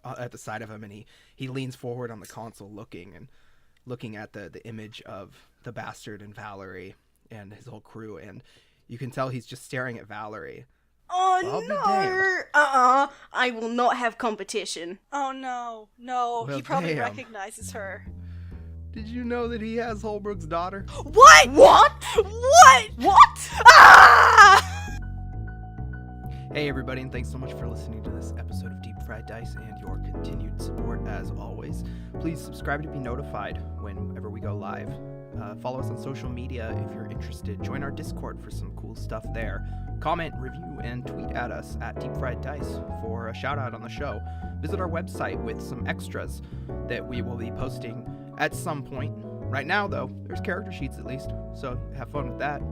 Speaker 2: at the side of him, and he leans forward on the console, looking at the image of the bastard and Valerie and his whole crew, and you can tell he's just staring at Valerie.
Speaker 4: Oh
Speaker 2: I'll be
Speaker 4: no!
Speaker 2: damned.
Speaker 4: I will not have competition.
Speaker 3: Oh no. No,
Speaker 2: Well,
Speaker 3: he probably
Speaker 2: damn.
Speaker 3: recognizes her.
Speaker 2: Did you know that he has Holbrook's daughter?
Speaker 3: What?
Speaker 4: What?
Speaker 3: What? Ah!
Speaker 2: Hey everybody, and thanks so much for listening to this episode of Deep Fried Dice and your continued support as always. Please subscribe to be notified whenever we go live. Follow us on social media if you're interested. Join our Discord for some cool stuff there. Comment, review, and tweet at us at Deep Fried Dice for a shout out on the show. Visit our website with some extras that we will be posting at some point. Right now, though, there's character sheets at least, so have fun with that.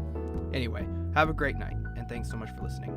Speaker 2: Anyway, have a great night, and thanks so much for listening.